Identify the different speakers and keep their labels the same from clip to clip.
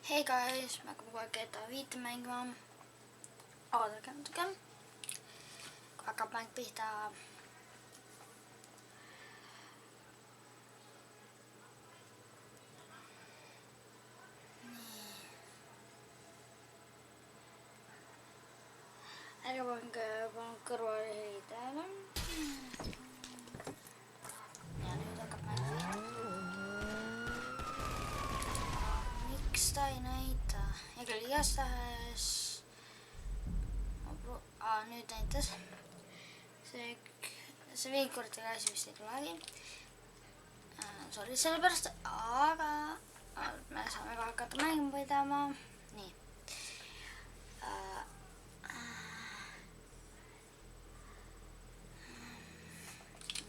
Speaker 1: Hey guys, me hakkame kohe GTA 5 mängima. Oodake. Hakkab mäng pihta. Ärge pange kõrvale heidele. Ja nüüd hakkab mäng pihta. Miks ta ei näita? Ega igastahes. Nüüd näitas. See veekordiga asi vist ei tulegi. Sorry selle pärast, aga me saame ka hakata mängima pidama. Nii.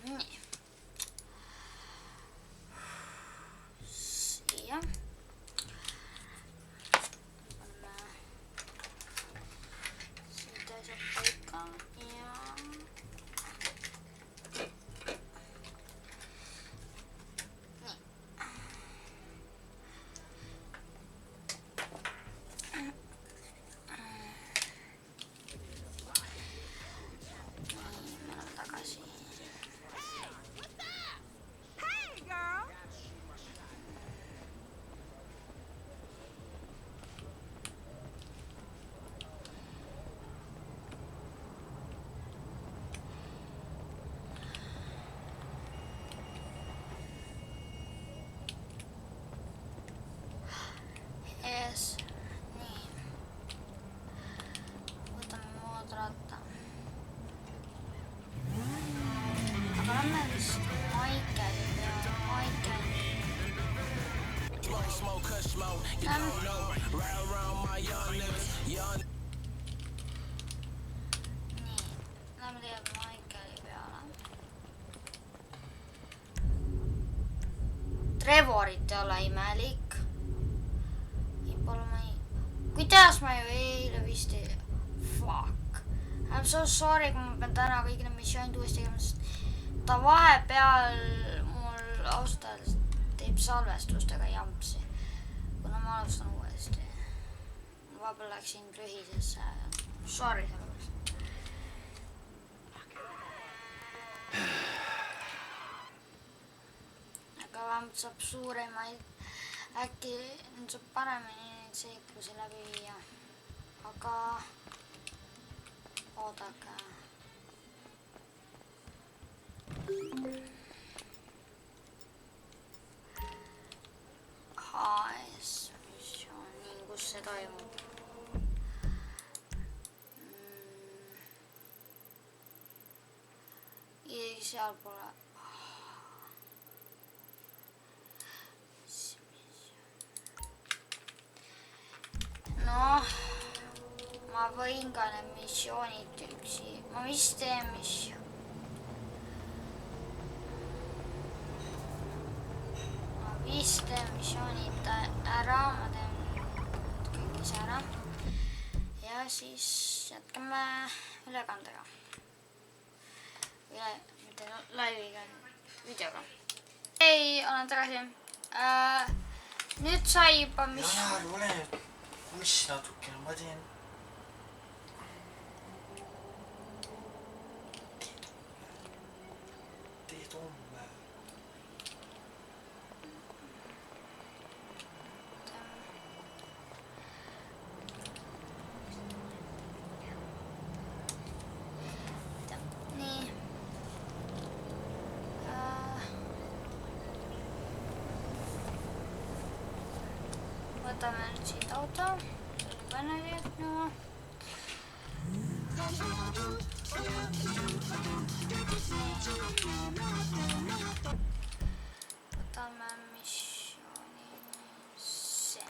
Speaker 1: Nii. Siia. Siit asjad paika ja nii. Võtame moodratta. Aga lämme vist Maikeli peale. Nii, lämme teeb Maikeli peale. Trevorit ei ole imelik. Kuidas ma ju eile vist ei... Fuck. I'm so sorry, kui ma pean täna kõik need missioonid uuesti tegema, sest ta vahepeal mul ausalt öeldes teeb salvestustega jampsi. Kuna ma alustan uuesti. Vahepeal läksin rühisesse. Sorry selle pärast. Aga vähemalt saab suuremaid... Äkki saab paremini seiklusi läbi viia, aga oodake. HS missiooni, kus see toimub? Isegi seal pole. Noh, ma võin ka need missioonid üksi. Ma vist teen missioonid ära. Ma teen kõik ise ära. Ja siis jätkame ülekandega. Mitte laiviga, videoga. Hei, olen tagasi. Nüüd sai juba
Speaker 2: Janar, ole nüüd. Mis natukene, ma teen. Teed homme.
Speaker 1: Nii. Võtame nüüd siit auto. Võtame missiooni see.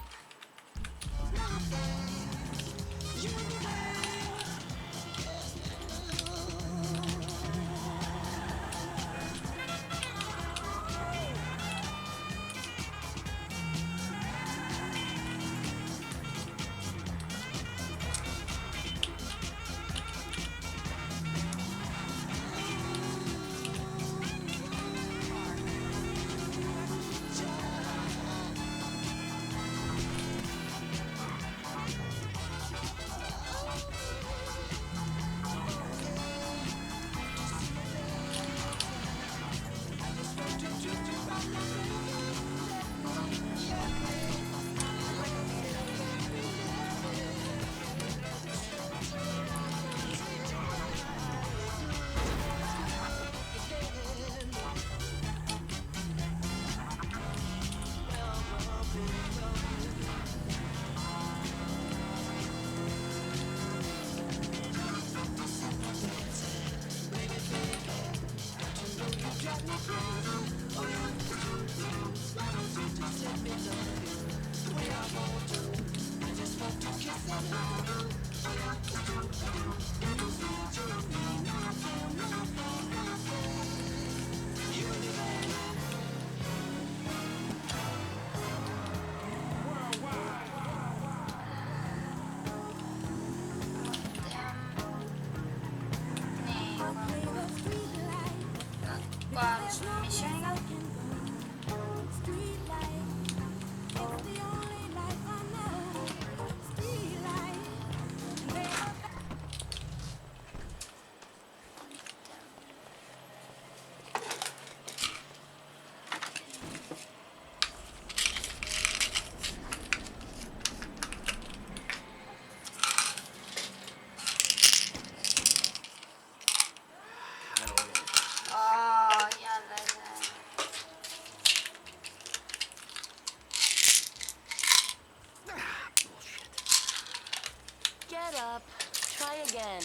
Speaker 1: missiooniga. Jälle see.
Speaker 3: Get up. Try again.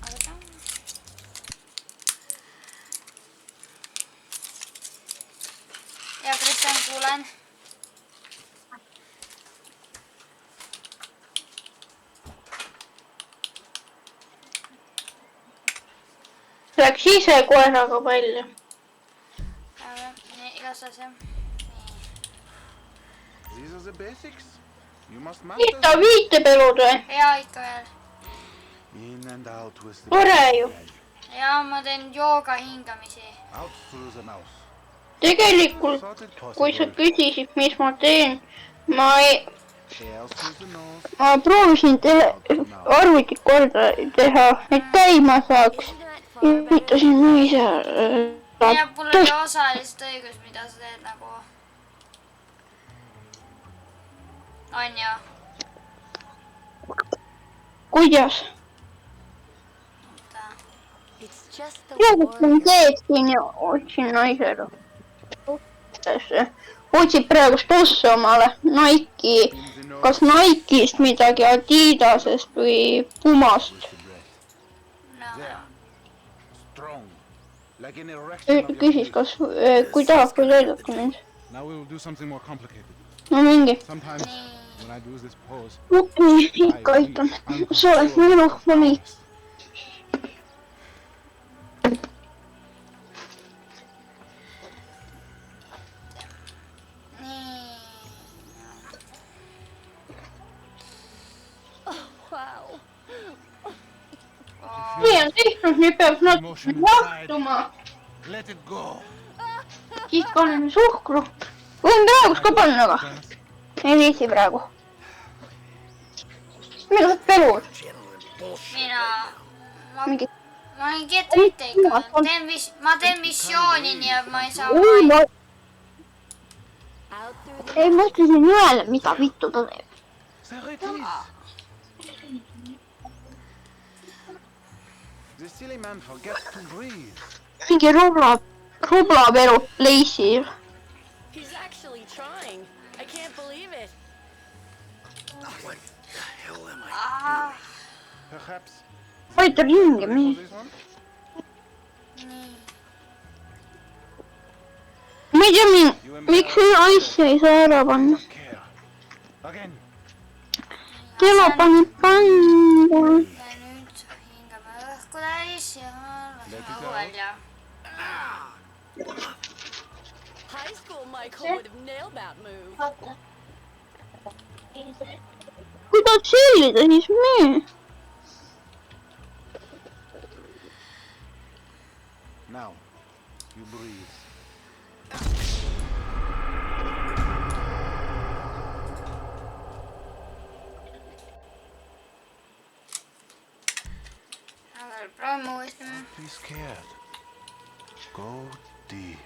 Speaker 1: Oota. Ja Kristjan, kuulen.
Speaker 4: Läks ise koeraga välja.
Speaker 1: Nii, igatahes jah.
Speaker 5: These are the basics. You must
Speaker 4: Mis
Speaker 5: master
Speaker 4: ta
Speaker 5: them.
Speaker 4: viiteb elud või?
Speaker 1: Ja ikka veel.
Speaker 5: In and out with the
Speaker 4: Tore ju.
Speaker 1: Ja ma teen jooga hingamisi.
Speaker 5: out through the mouth.
Speaker 4: Tegelikult,
Speaker 5: Thought it
Speaker 4: kui sa
Speaker 5: possible.
Speaker 4: küsisid, mis ma teen,
Speaker 5: Air through the nose.
Speaker 4: ma proovisin arvutit korda teha, et käima saaks.
Speaker 3: Isn't that far better?
Speaker 4: Üritasin mõisa
Speaker 1: Ja mul oli osaliselt õigus, mida sa teed nagu. On ju?
Speaker 4: kuidas.
Speaker 3: It's just the
Speaker 4: Praegustan
Speaker 3: warrior.
Speaker 4: teeksin ja otsin naisele. Otsid praegust tossu omale, Nike'i,
Speaker 5: In the nose
Speaker 4: kas Nike'ist midagi, Adidasest või Pumast.
Speaker 5: with the breath.
Speaker 1: No.
Speaker 5: There. Strong. Like an erection of your
Speaker 4: Küsis,
Speaker 5: pelvis.
Speaker 4: kas, kui tahab, kui täidabki mind.
Speaker 6: Now we will do something more complicated.
Speaker 4: No mingi.
Speaker 6: Sometimes
Speaker 1: Nii.
Speaker 6: when I do this pose,
Speaker 4: Okei, ikka aitan. Sa oled minu fani.
Speaker 1: Nii.
Speaker 3: Wow.
Speaker 4: Nii on tehtud, nüüd peab natuke vahtuma.
Speaker 5: Let it go.
Speaker 4: Siis paneme suhkru. Võin praegust ka panna, aga ei viitsi praegu. Meil on pelud.
Speaker 1: Mina.
Speaker 4: Mingi...
Speaker 1: Ma olen ketrite ikka. Ma teen missiooni, nii et ma ei saa
Speaker 4: Oi, ma
Speaker 3: Out through the
Speaker 4: ei mõtlesin ühele, mida vittu ta teeb.
Speaker 5: There it is. The silly man forgets to breathe.
Speaker 4: Mingi rublab elu leisi.
Speaker 3: He's actually trying. I can't believe it.
Speaker 5: Perhaps.
Speaker 4: Aitab hinge,
Speaker 5: For
Speaker 4: nii.
Speaker 5: this one?
Speaker 1: nii.
Speaker 4: Ma ei tea, miks seda asja ei saa ära panna.
Speaker 5: Take care. Again.
Speaker 4: Tema pani pandul.
Speaker 1: Ja nüüd hingame õhku täis ja laseme õhu välja.
Speaker 3: High school Michael would have nailed that move.
Speaker 4: Kui tahad sillida, siis mee.
Speaker 5: Now, you breathe.
Speaker 1: Aga proovime uuesti.
Speaker 5: Be scared. Go deep.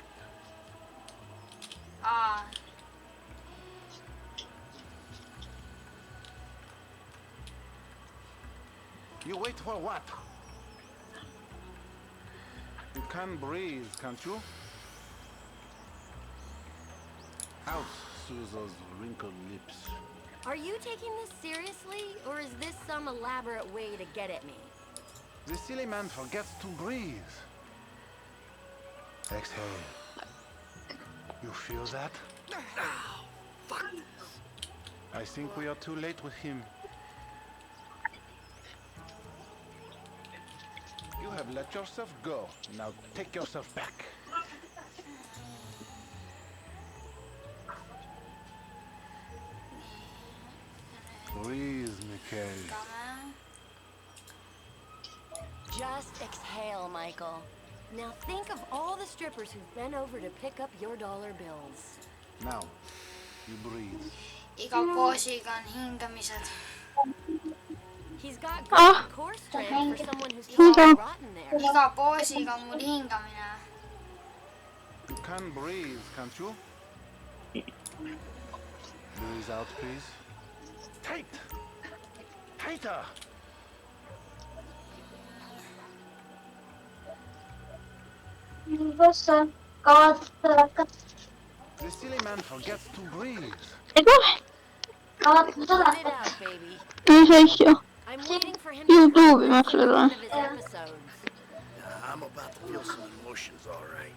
Speaker 5: You wait for what? You can breathe, can't you? Out through those wrinkled lips.
Speaker 3: Are you taking this seriously, or is this some elaborate way to get at me?
Speaker 5: The silly man forgets to breathe. Exhale. You feel that? I think we are too late with him. You have let yourself go. Now take yourself back. Breathe, Mikhail.
Speaker 1: Tamam.
Speaker 3: Just exhale, Michael. Now think of all the strippers who've been over to pick up your dollar bills.
Speaker 5: Now, you breathe.
Speaker 1: Iga poosiga on hingamised.
Speaker 3: He's got
Speaker 4: Ah.
Speaker 3: good core strength for someone who's
Speaker 4: Okay.
Speaker 3: totally rotten there.
Speaker 1: Iga poosiga on mul hingamine.
Speaker 5: You can breathe, can't you? Breathe out, please. Tight! Tighter!
Speaker 4: Basta. Kavat.
Speaker 5: The silly man forgets to breathe.
Speaker 4: Ego.
Speaker 3: Let it out, baby.
Speaker 4: Ei se isio.
Speaker 3: I'm waiting for him
Speaker 4: You
Speaker 3: to try
Speaker 4: do,
Speaker 3: to
Speaker 4: that's
Speaker 3: listen to
Speaker 4: right.
Speaker 3: one of his episodes.
Speaker 2: I'm about to feel some emotions, all right.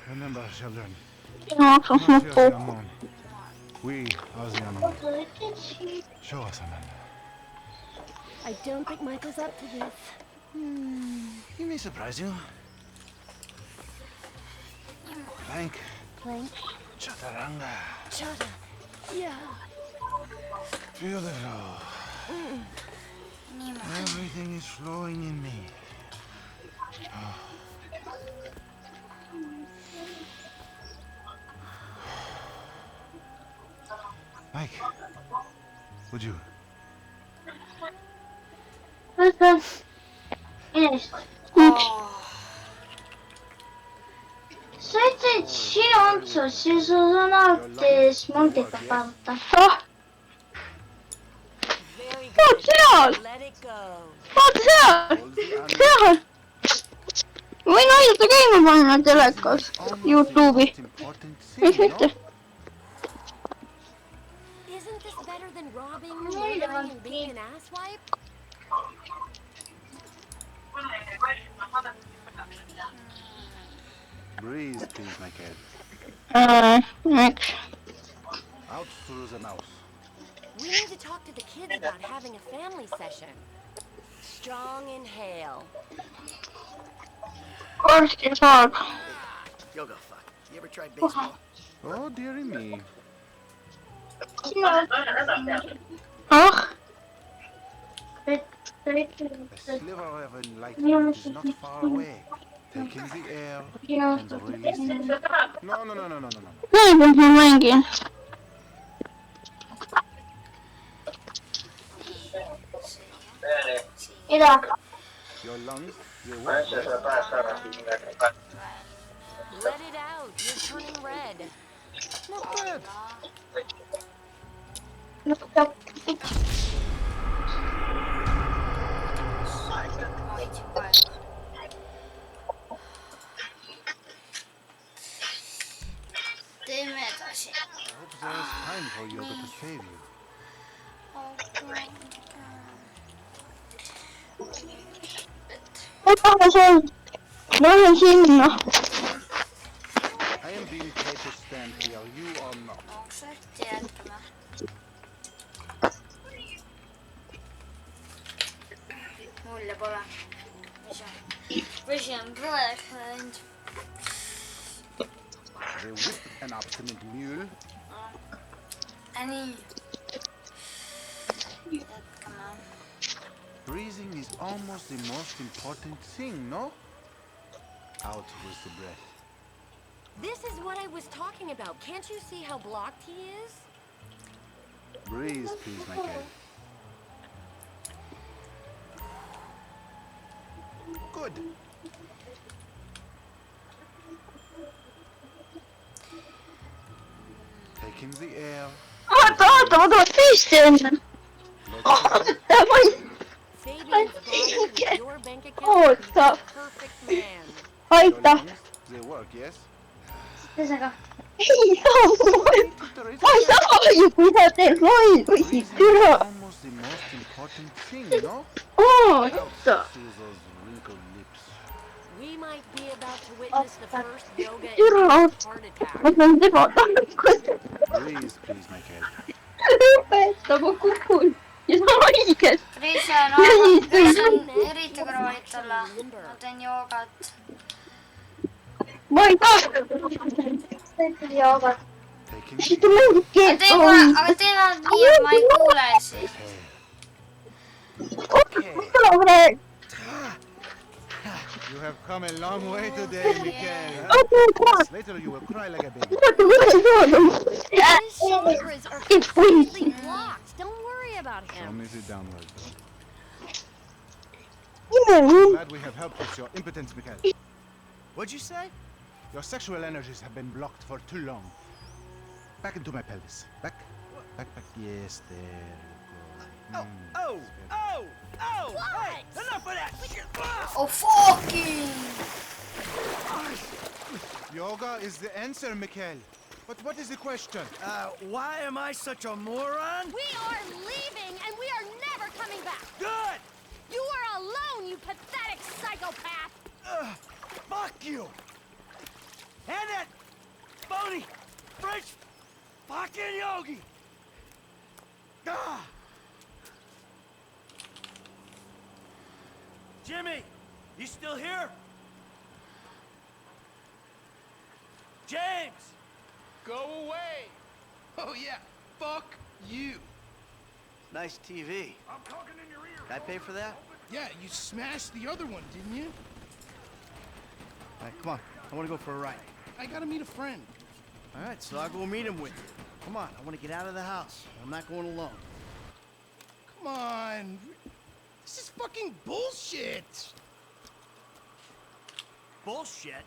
Speaker 6: Remember, children,
Speaker 4: Sinä maksat
Speaker 6: not
Speaker 4: sinut
Speaker 6: fear the
Speaker 4: puukku.
Speaker 6: unknown. We are the unknown. Show us, Amanda.
Speaker 3: I don't think Michael's up to this.
Speaker 6: He may surprise you. Plank,
Speaker 3: Plank,
Speaker 6: chaturanga,
Speaker 3: chata. Yeah.
Speaker 6: feel the flow. Everything is flowing in me. Mike, would you?
Speaker 4: Sõitsid sinu otsus, siis on alati smondita kautta. Ah,
Speaker 3: Very
Speaker 4: vaata
Speaker 3: good.
Speaker 4: seal,
Speaker 3: Let it go.
Speaker 4: vaata seal, seal. Võin aidata käima panna telekas, Youtube'i. Miks mitte?
Speaker 3: Isn't this better than robbing, murdering, and being an asswipe?
Speaker 5: Breathe, please, Mikhail.
Speaker 4: Miks?
Speaker 5: Out through the mouth.
Speaker 3: We need to talk to the kids about having a family session. Strong inhale.
Speaker 4: Korski saab.
Speaker 2: Yoga fuck. You ever tried baseball?
Speaker 5: Oh, dearie me.
Speaker 4: Ah,
Speaker 5: A sliver of enlightenment is not far away. Taking the air and releasing. No.
Speaker 4: näin kun mä mängin. Ida.
Speaker 5: Your lungs, they work. Yes.
Speaker 3: Let it out. You're turning red.
Speaker 5: Not bad.
Speaker 1: Hoidsin paikka. Teemme edasi.
Speaker 5: I hope there is time for yoga to save you.
Speaker 4: Mitä se on? Mä olen sinna.
Speaker 5: I am being paid to stand here. You are not.
Speaker 1: Onko se tietämä? Mulle pole. Mis on praegu?
Speaker 5: The whip an obstinate mule.
Speaker 1: Nii. Jätkame.
Speaker 5: Breathing is almost the most important thing, no? Out with the breath.
Speaker 3: This is what I was talking about. Can't you see how blocked he is?
Speaker 5: Breathe, please, Mikhail. Good. Taking the air.
Speaker 4: Oota, mä tulen pisteen. Tää voi
Speaker 3: Fabian's body with your bank
Speaker 4: Oh,
Speaker 3: account.
Speaker 4: it's tough.
Speaker 3: Perfect man.
Speaker 5: Your
Speaker 4: haittaa.
Speaker 5: lungs, they work, yes?
Speaker 4: Tässäkö? Ei voi. Voi sanoa, kun sä teet voi.
Speaker 5: Breathing is
Speaker 4: Kyllä.
Speaker 5: almost the most important thing, no?
Speaker 4: Oota.
Speaker 5: Through those wrinkled lips.
Speaker 3: We might be about to witness the first yoga
Speaker 4: You're
Speaker 3: induced
Speaker 4: out.
Speaker 3: heart attack.
Speaker 4: Mä sanon tipota.
Speaker 5: Breathe, please, Mikhail.
Speaker 4: lõpeta, ma kukun. Ja sa haiged.
Speaker 1: Kris on eriti kroolit olla. Ma teen joogat.
Speaker 4: Ma ei taha. joogat. Siis ta mängib keelt.
Speaker 1: Aga teeme nii, et ma ei kuule siis.
Speaker 4: Okay.
Speaker 6: You have come a long way today, Mikhail. Later you will cry like a baby.
Speaker 3: His chakras are completely blocked. Don't worry about
Speaker 6: Show
Speaker 3: him.
Speaker 6: me sit down, Rose.
Speaker 4: Yeah.
Speaker 6: Glad we have helped with your impotence, Mikhail.
Speaker 5: What'd you say?
Speaker 6: Your sexual energies have been blocked for too long. Back into my pelvis. Back. Yes, there you go.
Speaker 3: What?
Speaker 5: Enough of that!
Speaker 1: Oh fucking!
Speaker 6: Yoga is the answer, Mikhail. But what is the question?
Speaker 5: Why am I such a moron?
Speaker 3: We are leaving and we are never coming back.
Speaker 5: Good!
Speaker 3: You are alone, you pathetic psychopath.
Speaker 5: Fuck you! And that phony French fucking yogi! Ah! Jimmy, you still here? James!
Speaker 7: Go away! Oh yeah, fuck you.
Speaker 5: Nice TV.
Speaker 7: I'm talking in your ear.
Speaker 5: Did I pay for that?
Speaker 7: Yeah, you smashed the other one, didn't you?
Speaker 5: All right, come on. I want to go for a ride.
Speaker 7: I gotta meet a friend.
Speaker 5: All right, so I'll go meet him with you. Come on, I want to get out of the house. I'm not going alone.
Speaker 7: Come on. This is fucking bullshit.
Speaker 5: Bullshit?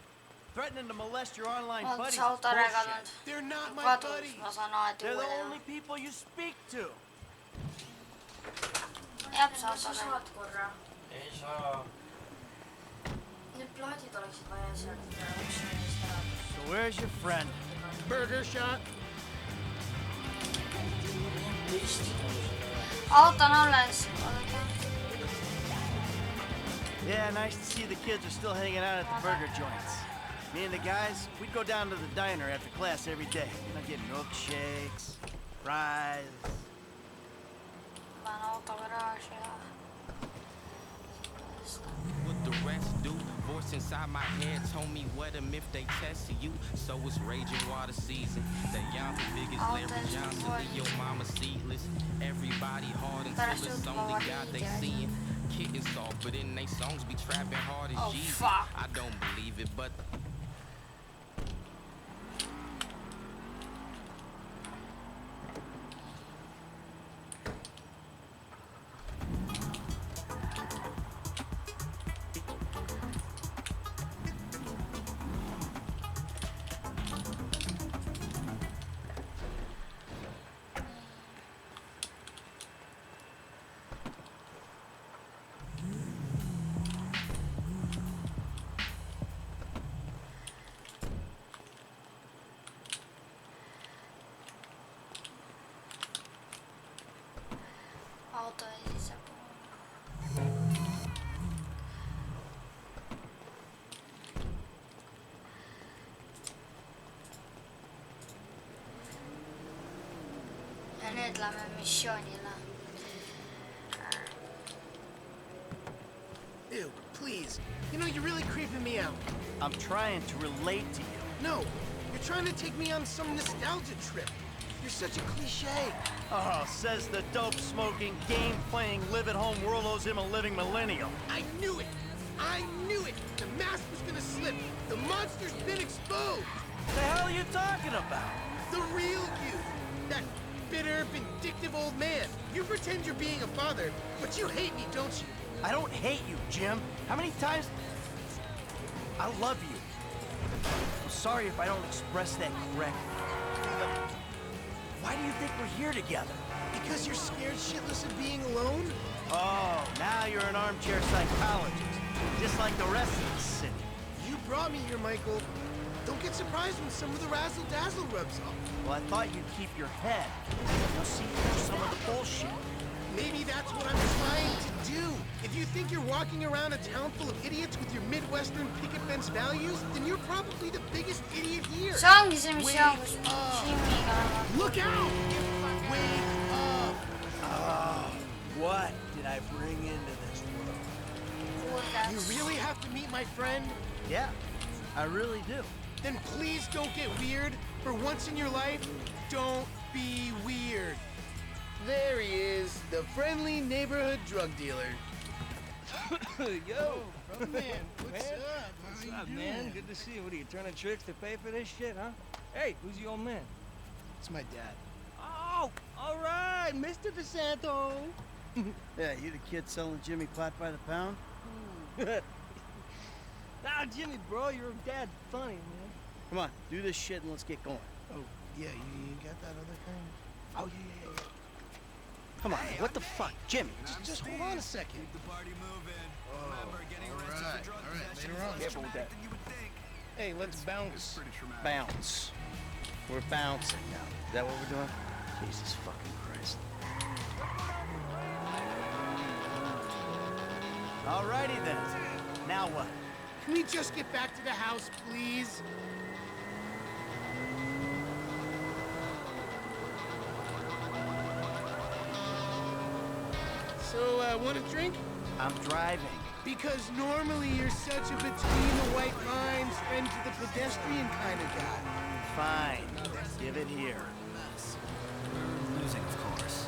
Speaker 5: Threatening to molest your online
Speaker 1: On
Speaker 5: buddies is
Speaker 1: sa auto
Speaker 5: bullshit.
Speaker 1: reganud.
Speaker 7: They're not my
Speaker 1: Kadus,
Speaker 7: buddies.
Speaker 1: ma saan alati
Speaker 5: They're the
Speaker 1: uuele.
Speaker 5: only people you speak to.
Speaker 1: Jääb sa autole.
Speaker 2: Ei saa.
Speaker 1: Need plaadid oleksid vaja sealt ukseist ära.
Speaker 5: So where's your friend?
Speaker 7: Burger shot.
Speaker 1: Auto on alles.
Speaker 5: Yeah, nice to see the kids are still hanging out at the burger joints. Me and the guys, we'd go down to the diner after class every day. You know, get milkshakes, fries.
Speaker 1: Panen auto garaaži ja...
Speaker 8: What the rest do? Voice inside my head told me what a myth they tested you. So it's raging water season. That young the biggest Larry Johnson, leave your mama seedless. Everybody hard until it's only God they seeing. Kittens soft, but in they songs be trapping hard as
Speaker 1: Oh,
Speaker 8: Jesus.
Speaker 1: fuck.
Speaker 8: I don't believe it, but
Speaker 1: Auto ja siis saab... Ja nüüd lähme missioonile.
Speaker 7: Ew, please. You know, you're really creeping me out.
Speaker 5: I'm trying to relate to you.
Speaker 7: No, you're trying to take me on some nostalgia trip. You're such a cliche.
Speaker 5: Oh, says the dope-smoking, game-playing, live-at-home world owes him a living millennial.
Speaker 7: I knew it. I knew it. The mask was gonna slip. The monster's been exposed.
Speaker 5: What the hell are you talking about?
Speaker 7: The real you. That bitter, vindictive old man. You pretend you're being a father, but you hate me, don't you?
Speaker 5: I don't hate you, Jim. How many times... I love you. I'm sorry if I don't express that correctly. But why do you think we're here together?
Speaker 7: Because you're scared shitless of being alone?
Speaker 5: Oh, now you're an armchair psychologist. Just like the rest of the city.
Speaker 7: You brought me here, Michael. Don't get surprised when some of the razzle-dazzle rubs off.
Speaker 5: Well, I thought you'd keep your head. Now see through some of the bullshit.
Speaker 7: Maybe that's what I'm trying to do. If you think you're walking around a town full of idiots with your Midwestern picket fence values, then you're probably the biggest idiot here.
Speaker 1: See ongi see missioon, kus Jimiga lähevad.
Speaker 7: Look out! Wait
Speaker 5: bring into this world.
Speaker 1: Cool
Speaker 7: You
Speaker 1: cats.
Speaker 7: really have to meet my friend?
Speaker 5: Yeah, I really do.
Speaker 7: Then please don't get weird. For once in your life, don't be weird. There he is, the friendly neighborhood drug dealer.
Speaker 9: Yo,
Speaker 7: Man, what's
Speaker 9: Man.
Speaker 7: up?
Speaker 9: what's
Speaker 7: How
Speaker 9: up,
Speaker 7: you
Speaker 9: man?
Speaker 7: doing?
Speaker 9: Good to see you. What are you turning tricks to pay for this shit, huh? Hey, who's the old man?
Speaker 7: It's my dad.
Speaker 9: Oh, all right, Mr. DeSanto.
Speaker 5: Yeah, you the kid selling Jimmy pot by the pound?
Speaker 9: Nah, Jimmy, bro, your dad's funny, man.
Speaker 5: Come on, do this shit and let's get going.
Speaker 7: Oh, yeah, you got that other thing?
Speaker 5: Oh, yeah. Come on, what the fuck? Jimmy.
Speaker 7: Just hold on a second.
Speaker 10: The party moving.
Speaker 7: Oh,
Speaker 10: Remember, getting
Speaker 7: all
Speaker 10: arrested
Speaker 7: right,
Speaker 10: for drug
Speaker 7: all right,
Speaker 10: possession
Speaker 7: later
Speaker 10: is
Speaker 7: on.
Speaker 10: less
Speaker 5: Careful with
Speaker 10: traumatic
Speaker 5: that.
Speaker 10: than you would think.
Speaker 7: Hey, let's bounce.
Speaker 10: Pretty traumatic.
Speaker 5: Bounce. We're bouncing now. Is that what we're doing? Jesus fucking Christ. Alrighty then. Now what?
Speaker 7: Can we just get back to the house, please? So, want a drink?
Speaker 5: I'm driving.
Speaker 7: Because normally you're such a between the white lines, friend to the pedestrian kind of guy.
Speaker 5: Fine. Give it here.
Speaker 10: Losing, of course.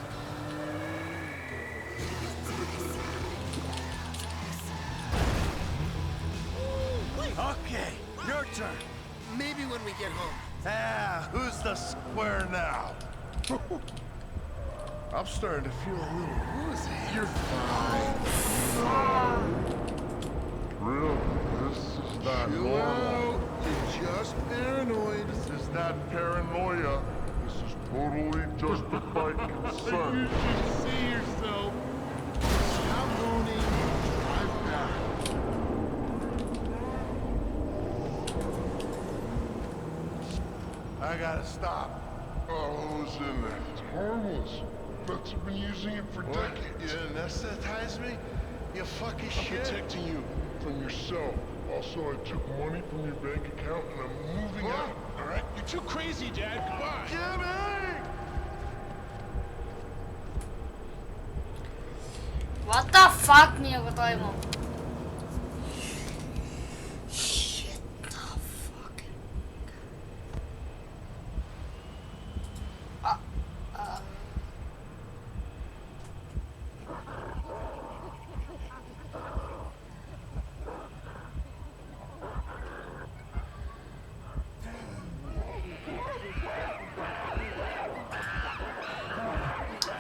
Speaker 5: Okay, your turn.
Speaker 7: Maybe when we get home.
Speaker 6: Ah, who's the square now? I'm starting to feel a little woozy. You're fine. Real? This is not normal.
Speaker 7: You're just paranoid.
Speaker 6: This is not paranoia. This is totally justified concern.
Speaker 7: You should see yourself. Stop moaning. Drive back.
Speaker 6: I gotta stop. Oh, who's in there? It's harmless. Vets have been using it for decades. You anesthetize me? You fucking shit. I'm protecting you from yourself. Also, I took money from your bank account and I'm moving out. All right? You're too crazy, Dad. Goodbye. Jimmy!
Speaker 1: What the fuck minuga toimub? Shit the fuck.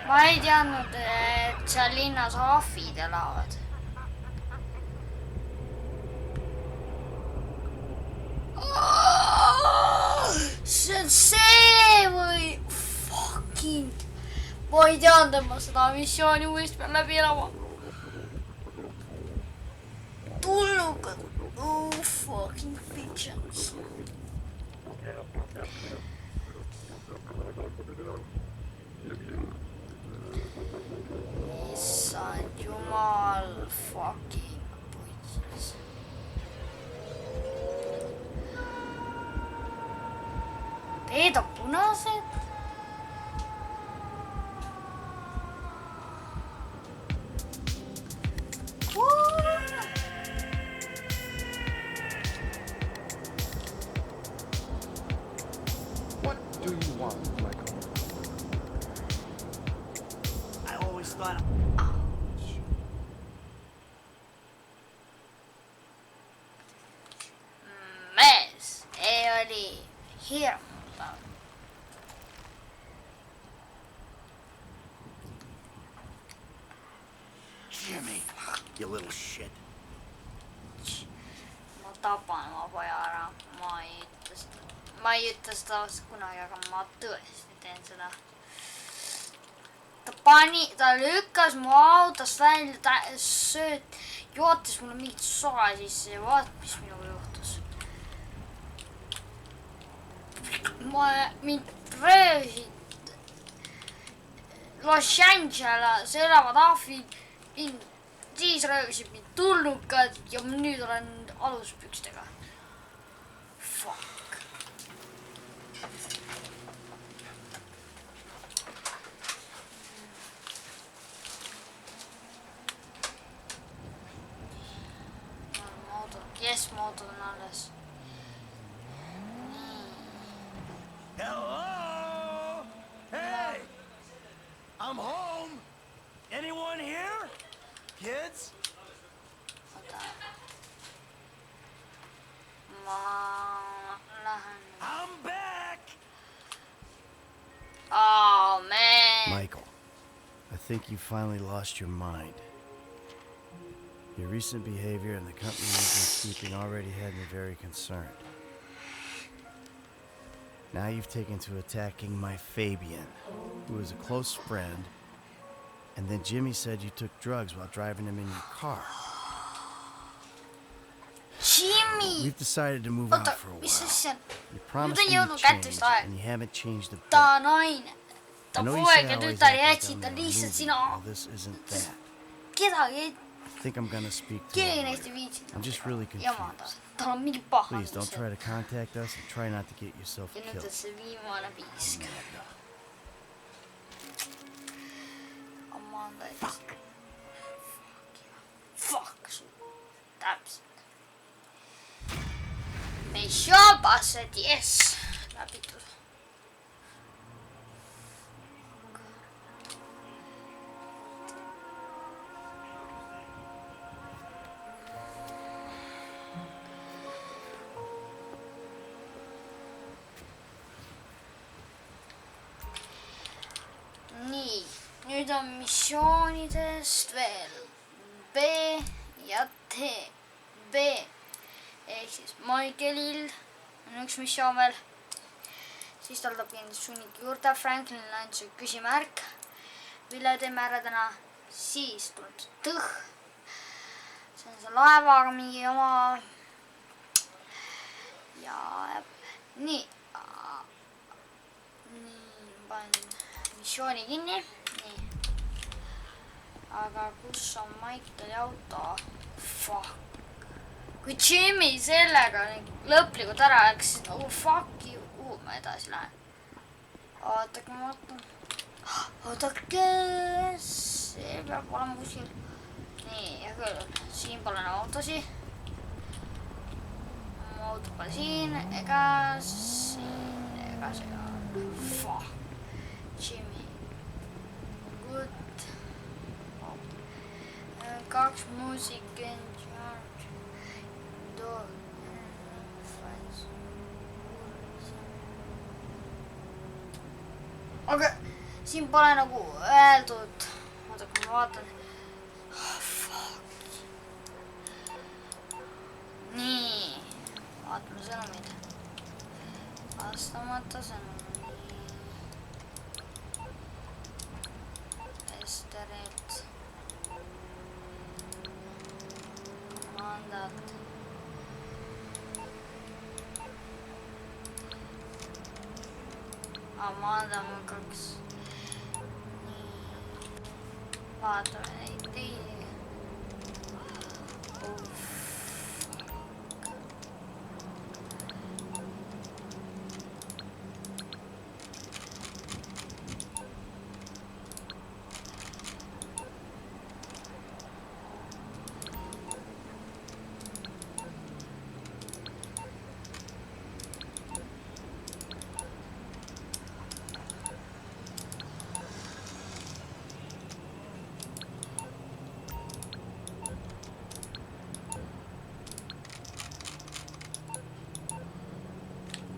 Speaker 1: Ma ei teadnud, et seal linnas ahvid elavad. See on see või fucking. Ma ei teadnud, et ma seda missiooni uuesti pean läbi elama. Tulnukad. Oh fucking bitches. Issand jumal fucking putsis. Teed on punased.
Speaker 6: What do you want, Michael?
Speaker 5: I always thought...
Speaker 1: Mees ei oli hirmutav.
Speaker 5: Jimmy, you little shit.
Speaker 1: Ma tapan oma poja ära. Ma ei ütle seda kunagi, aga ma tõesti teen seda. Ta lükkas mu autost välja, jootis mulle mingit soe sisse ja vaat, mis minuga juhtus. Mind röövisid Los Angeles elavad ahvid, siis röövisid mind tulnukad ja nüüd olen aluspükstega. Fuck. testmoodud on alles.
Speaker 5: Hello? Hey! I'm home! Anyone here? Kids?
Speaker 1: Oota. Ma lähen.
Speaker 5: I'm back!
Speaker 1: Oh, man.
Speaker 5: Michael, I think you finally lost your mind. Your recent behavior and the company you've been keeping already had me very concerned. Now you've taken to attacking my Fabian, who is a close friend, and then Jimmy said you took drugs while driving him in your car.
Speaker 1: Jimmy!
Speaker 5: We've decided to move out
Speaker 1: Oota,
Speaker 5: for a
Speaker 1: mis
Speaker 5: while.
Speaker 1: asja?
Speaker 5: You promised
Speaker 1: Nüüd on
Speaker 5: me
Speaker 1: jõudnud
Speaker 5: you'd change,
Speaker 1: kätustaeg.
Speaker 5: and you haven't changed a bit.
Speaker 1: Ta naine. Ta
Speaker 5: I know you
Speaker 1: poeg
Speaker 5: say
Speaker 1: ja
Speaker 5: I always
Speaker 1: tütar
Speaker 5: act like
Speaker 1: jätsid
Speaker 5: I'm
Speaker 1: ta
Speaker 5: in a
Speaker 1: lihtsalt
Speaker 5: movie.
Speaker 1: sina.
Speaker 5: Well, this isn't that.
Speaker 1: Kedagi ei,
Speaker 5: I think I'm gonna speak to
Speaker 1: keegi
Speaker 5: him.
Speaker 1: neist ei viitsinud.
Speaker 5: I'm just really
Speaker 1: Jamada.
Speaker 5: confused.
Speaker 1: Tal on mingi paha.
Speaker 5: Please don't try to contact us and try not to get yourself
Speaker 1: Ja nüüd
Speaker 5: killed.
Speaker 1: on see viimane piisk. Amanda. Fuck. Fuck su. Täpselt. Mission passed, yes. Läbitud. Nii, nüüd on missioonidest veel B ja T. B ehk siis Michaelil on üks missioon veel. Siis tal tuleb kindlasti sunniki juurde. Franklinil on see küsimärk. Mille teeme ära täna. Siis tuleb see tõh. See on see laevaga mingi oma. Ja nii. Nii, panen missiooni kinni. Nii. Aga kus on Michaeli auto? Fuck. Kui Jimmy sellega lõplikult ära läks, siis nagu fuck you, kuhu ma edasi lähen. Ootake, ma vaatan. Ootake, see peab olema kuskil. Nii, ja küll, siin pole enam autosi. Mu auto pole siin, ega siin, ega see on. Fuck. Jimmy. Good. 2 muusik and charge. Aga siin pole nagu öeldud. Oota, kui ma vaatan. Fuck. Nii. Vaatame sõnumid. Vastamata sõnumid. Esterilt. Mandat. Amanda mul 2. Nii. Vaatame neid teisi.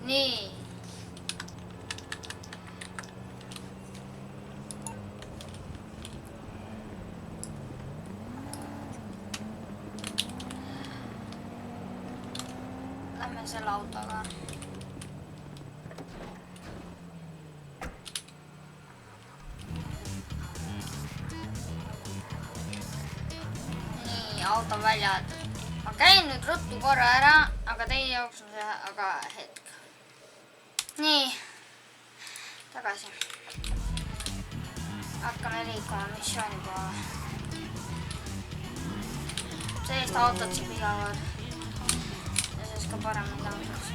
Speaker 1: Nii. Lähme selle autoga. Nii, auto välja jäetud. Ma käin nüüd ruttu korra ära, aga teie jaoks on see aga hetk. Nii, tagasi. Hakkame liikuma missiooni poole. Sellist autot siin pigavad. Ja siis ka paremini autos.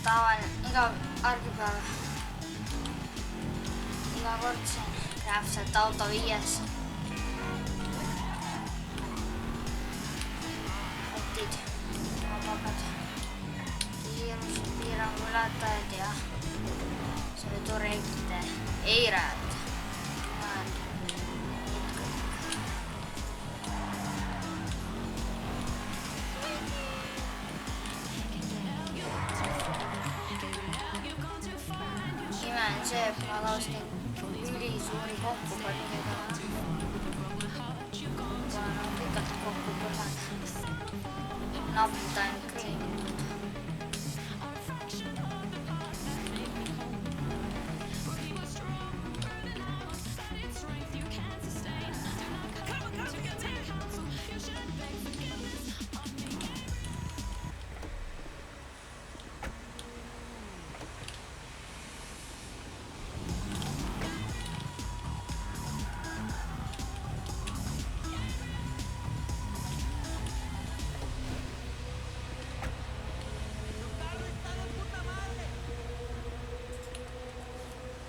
Speaker 1: iga argipäev. Iga kord siin täpselt auto viies. Otid, vabakad, kiiruspiirangu ületajad ja sõidureeglite eirajad. Ime on see, et ma laustin ülisuuri kokkupõrkega. Olen pikalt kokku põrganud. Napilt ainult kreemitud.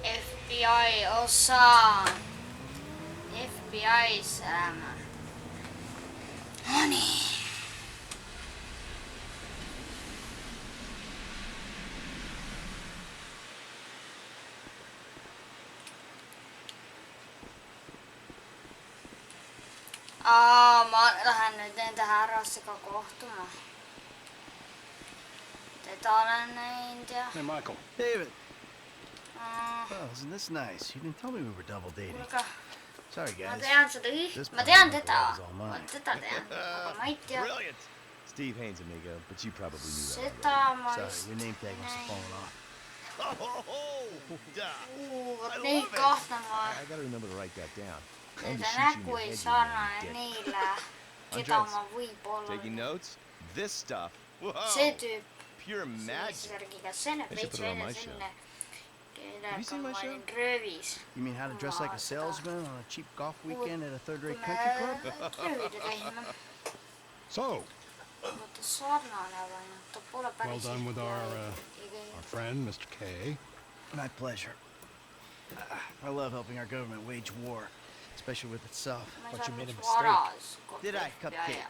Speaker 1: FBI osa. FBI's oleme. No nii. Ma lähen nüüd nende härrastega kohtuma. Teda olen näinud ja...
Speaker 5: Hey, Michael. David. Oh, isn't this nice? You didn't tell me we were double dating. Sorry, guys.
Speaker 1: Ma tean seda ma tean teda. Ma teda tean, aga ma ei tea.
Speaker 5: Brilliant. Steve Haynes, amigo, but you probably knew that.
Speaker 1: Seda ma
Speaker 5: Sorry, your name tag must have fallen off.
Speaker 1: Neid kahtlema.
Speaker 5: I gotta remember to write that down.
Speaker 1: Nende nägu ei sarnane neile, keda ma võib-olla...
Speaker 5: Taking notes? This stuff.
Speaker 1: See tüüp.
Speaker 5: Pure magic.
Speaker 1: Särgiga, see näeb veits välja selline, kellega ma olin röövis.
Speaker 5: You mean how to dress like a salesman on a cheap golf weekend at a third-rate country club?
Speaker 1: Röövide käime.
Speaker 11: So,
Speaker 1: Vaata sarnane või, ta pole päris...
Speaker 11: well done with our friend, Mr. K.
Speaker 5: My pleasure. I love helping our government wage war, especially with itself.
Speaker 1: But you made a mistake.
Speaker 5: Did I, Cupcake?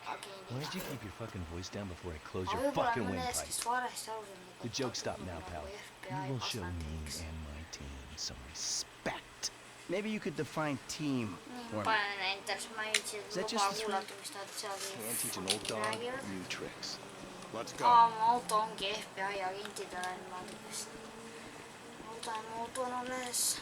Speaker 10: Why don't you keep your fucking voice down before I close your fucking windpipe? The joke stopped now, pal. You will show me and my team some respect.
Speaker 5: Maybe you could define team for me. Is that just the three?
Speaker 10: Can't teach an old dog new tricks.
Speaker 11: Let's go.
Speaker 1: Mu auto ongi FBI agentidele niimoodi. Auto on alles.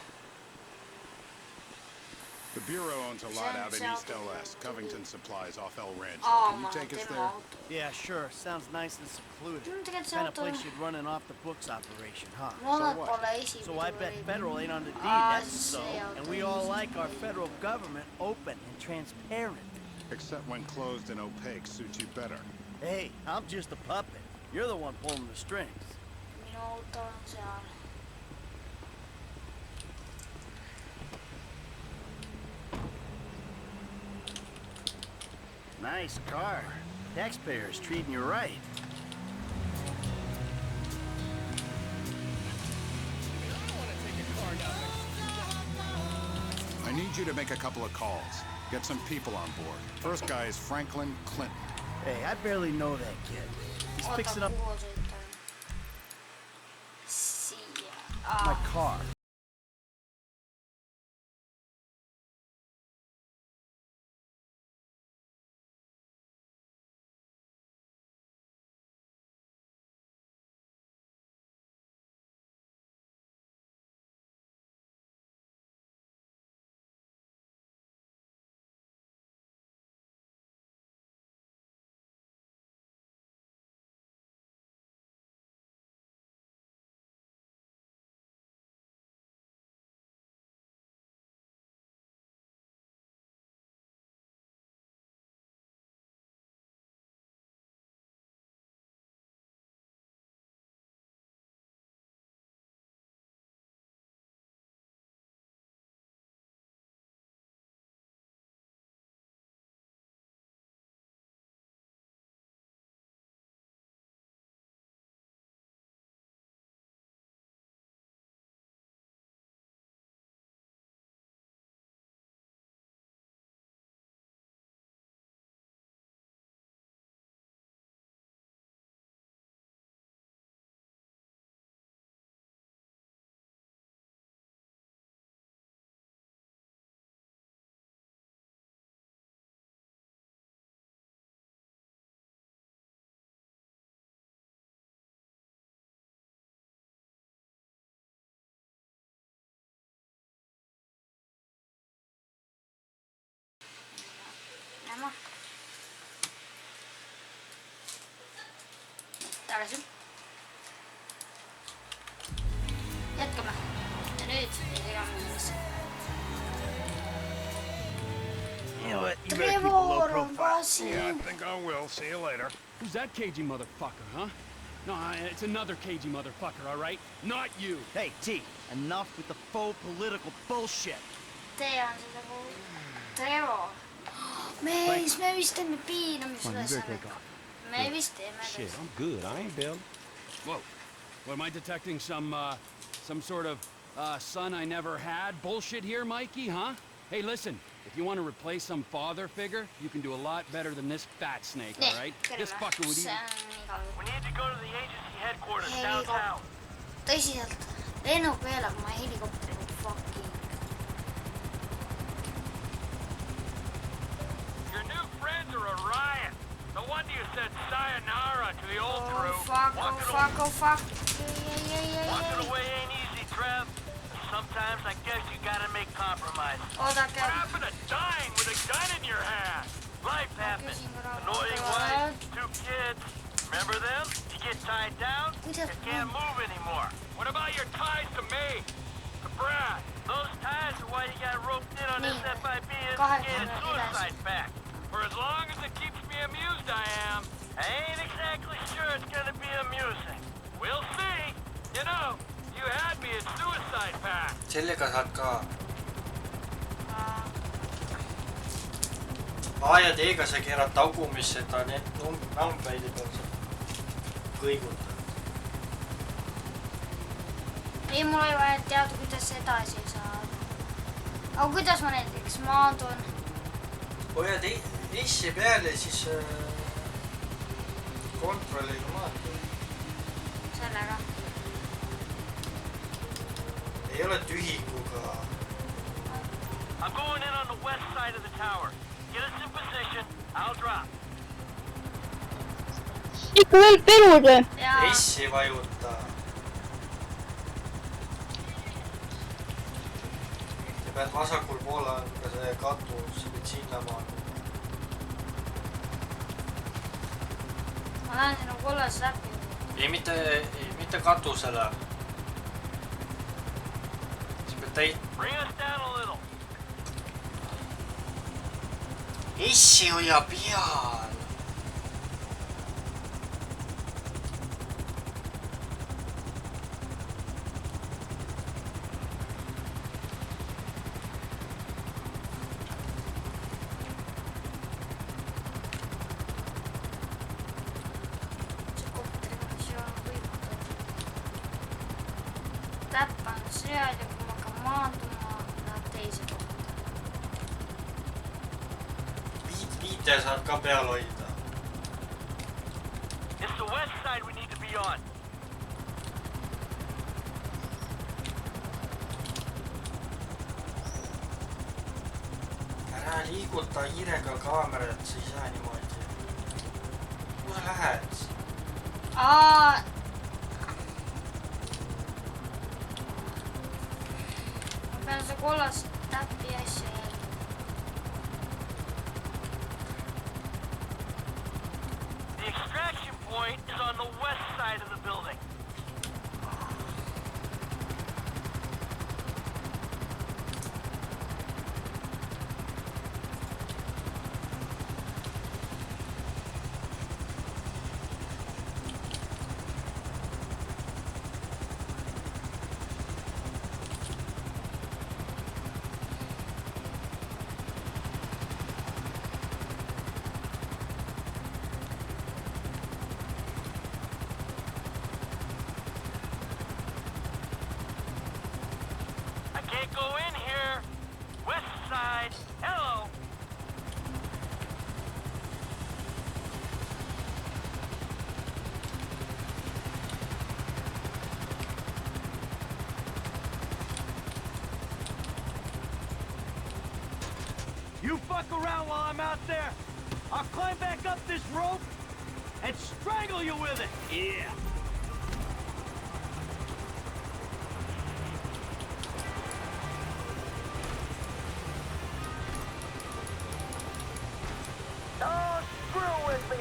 Speaker 11: The Bureau owns a lot out in East LS. Covington Supplies off El Rancho. Can you take us there?
Speaker 5: Yeah, sure. Sounds nice and secluded. Kind of place you'd run an off-the-books operation, huh? So I bet federal ain't on the deed, that's so. And we all like our federal government open and transparent.
Speaker 11: Except when closed and opaque suits you better.
Speaker 5: Hey, I'm just a puppet. You're the one pulling the strings.
Speaker 1: Minu auto on seal.
Speaker 5: Nice car. Taxpayers treating you right.
Speaker 11: I need you to make a couple of calls. Get some people on board. First guy is Franklin Clinton.
Speaker 5: Hey, I barely know that kid. He's fixing up my car.
Speaker 11: Yeah, I think I will. See you later.
Speaker 12: Who's that cagey motherfucker, huh? No, it's another cagey motherfucker, all right? Not you.
Speaker 5: Hey, T, enough with the faux political bullshit.
Speaker 1: Tee on seda kui Trevor. Me vist teeme piinamisülesandega. Me vist teeme
Speaker 10: Shit, I'm good. I ain't Bill.
Speaker 12: Whoa. What, am I detecting some sort of, son I never had bullshit here, Mikey, huh? Hey, listen, if you want to replace some father figure, you can do a lot better than this fat snake, all right? This fucker would eat...
Speaker 5: We need to go to the agency headquarters downtown.
Speaker 1: Tõsiselt, lennuk veelab ma helikopteriga fucking.
Speaker 5: Your new friends are a riot. No wonder you said sayonara to the old crew.
Speaker 1: Oh fuck.
Speaker 5: Walking away ain't easy, Trev. Sometimes I guess you gotta make compromises.
Speaker 1: What
Speaker 5: happened to dying with a gun in your hand? Life happens. Annoying wife, 2 kids. Remember them? You get tied down, you can't move anymore. What about your ties to me? To Brad? Those ties are why you got roped in on this FIB instigated suicide pact. For as long as it keeps me amused, I am. I ain't exactly sure it's gonna be amusing. We'll see. You know, you had me at suicide pact.
Speaker 2: Sellega saad ka A ja D-ga sa keerad tagumisse, et ta need numbreid peal saab kõigutada.
Speaker 1: Ei, mul ei vaja teada, kuidas edasi saab. Aga kuidas ma näiteks maadun?
Speaker 2: Hoiad S-i peal ja siis kontrolliga maadun.
Speaker 1: Sellega.
Speaker 2: Ei ole tühikuga.
Speaker 5: I'm going in on the west side of the tower. Get us in position. I'll drop.
Speaker 4: Ikka veel pelude.
Speaker 2: S-i vajuta. Ja pead vasakul poole on ka see katus, et sinna maadun.
Speaker 1: Ma lähen sinu kolles läbi.
Speaker 2: Ei, mitte katusele.
Speaker 5: Bring us down a little.
Speaker 2: S-i hoia peal.
Speaker 1: Täppän syödä, kun mä hakkaan maantumaan teise kohtaan.
Speaker 2: Viite saad ka peal hoida.
Speaker 5: It's the west side we need to be on.
Speaker 2: Ära liiguta hiirega kaamerat, sa ei saa niimoodi. Kuhu sa lähed?
Speaker 1: Ma pean see kollas täppi asja jälle.
Speaker 5: The extraction point is on the west side of the building. Can't go in here. West side. Hello. You fuck around while I'm out there. I'll climb back up this rope and strangle you with it. Yeah. Don't screw with me, T.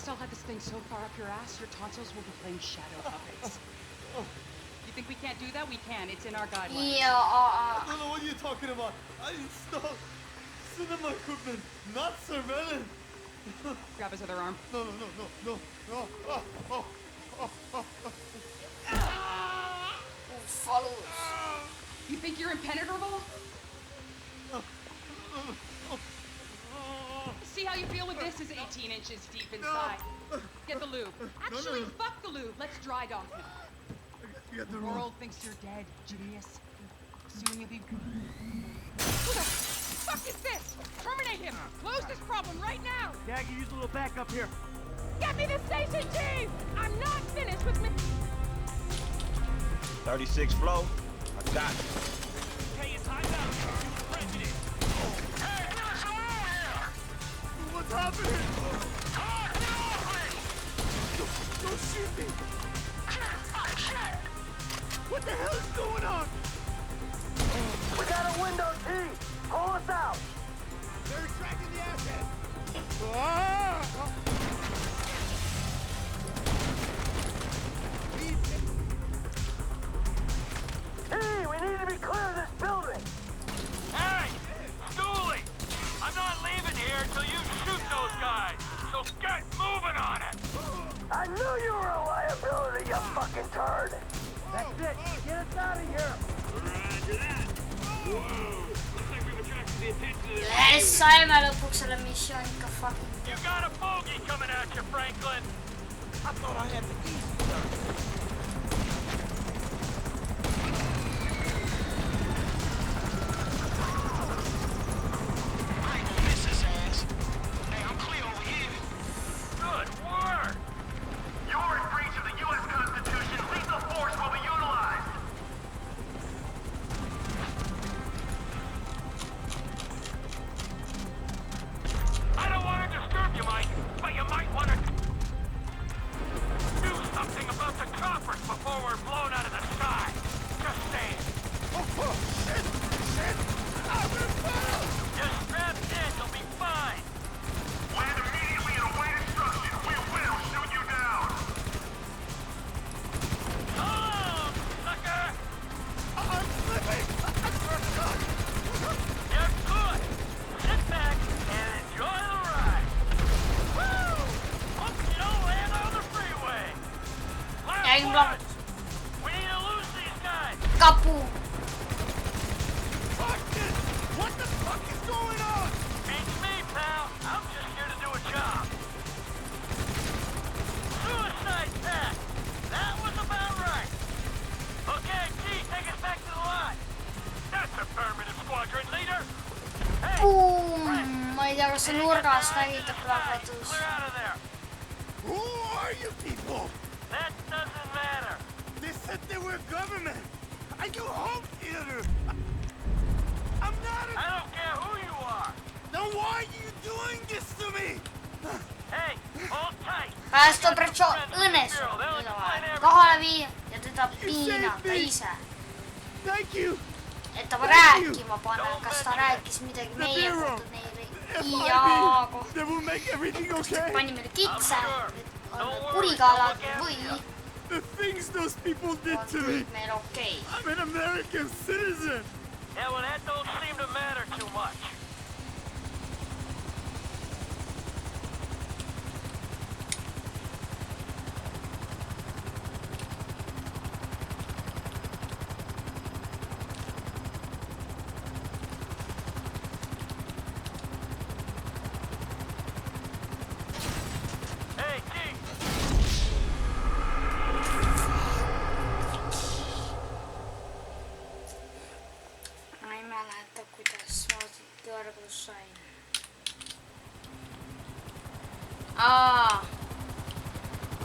Speaker 13: I'll have this thing so far up your ass, your tonsils will be playing shadow puppets. You think we can't do that? We can. It's in our guidelines.
Speaker 1: Yeah,
Speaker 14: I don't know what you're talking about. I installed cinema equipment, not surveillance.
Speaker 13: Grab his other arm.
Speaker 14: No.
Speaker 1: Follow us.
Speaker 13: You think you're impenetrable? See how you feel with this is 18 inches deep inside. Get the lube. Actually, fuck the lube. Let's dry dock him. The world thinks you're dead, genius. Soon you'll be... Who the fuck is this? Terminate him! Close this problem right now!
Speaker 5: Yeah, I can use a little backup here.
Speaker 13: Get me the station chief! I'm not finished with me...
Speaker 15: 36 flow. I got it.
Speaker 5: Hey, it's time out. President.
Speaker 14: Hey, there's some more here! What's happening? Come on, get off me! Don't shoot me! Shit! What the hell is going on?
Speaker 5: We got a window, T. Pull us out.
Speaker 14: They're extracting the asset.
Speaker 5: T, we need to be clear of this building.
Speaker 14: Hey, Dooley! I'm not leaving here until you shoot those guys. So get moving on it.
Speaker 5: I knew you were a liability, you fucking turd. That's it. Get us out of here.
Speaker 14: Roger that. Whoa. Looks like we've attracted the attention of the...
Speaker 1: Yes, saime lõpuks selle missiooni ka fucking.
Speaker 14: You got a bogey coming at you, Franklin.
Speaker 5: I thought I had the easy done.
Speaker 14: Hey, I'm clear over here. Good work. You're in breach of the U.S. Constitution. Lethal force will be utilized. I don't want to disturb you, Mike, but you might want to do something about the choppers before we're blown out of the sky. Just saying. Oh, shit! I'm gonna fall! Just strap in, you'll be fine. Land immediately and await instruction. We will shoot you down. Oh, sucker! I'm slipping! You're good. Sit back and enjoy the ride. Woo! Hope you don't land on the freeway.
Speaker 1: Yang bilang
Speaker 14: We need to lose these guys.
Speaker 1: kapu.
Speaker 14: Fuck this! What the fuck is going on? Beats me, pal. I'm just here to do a job. Suicide pact. That was about right. Okay, T, take us back to the lot. That's affirmative, squadron leader. Hey,
Speaker 1: Boom! Ma ei tea, kas sa nurgast nägid plahvatus.
Speaker 14: clear out of there. Who are you people? That doesn't matter. They said they were government. Are you home theater? I'm not a... I don't care who you are. Then why are you doing this to me? Hey, hold tight.
Speaker 1: Päästä perciò õnnestu kohale viia ja teda piinata ise.
Speaker 14: Thank you.
Speaker 1: Et ta rääkima panna, kas ta rääkis midagi meie kohta neile IA kohta. Panime ta kitse, on kurikaalad või
Speaker 14: The things those people did to me.
Speaker 1: meil okei.
Speaker 14: I'm an American citizen. Yeah, well, that don't seem to matter too much. Hey, King.
Speaker 1: Ma ei mäleta, kuidas ma kõrgus sain.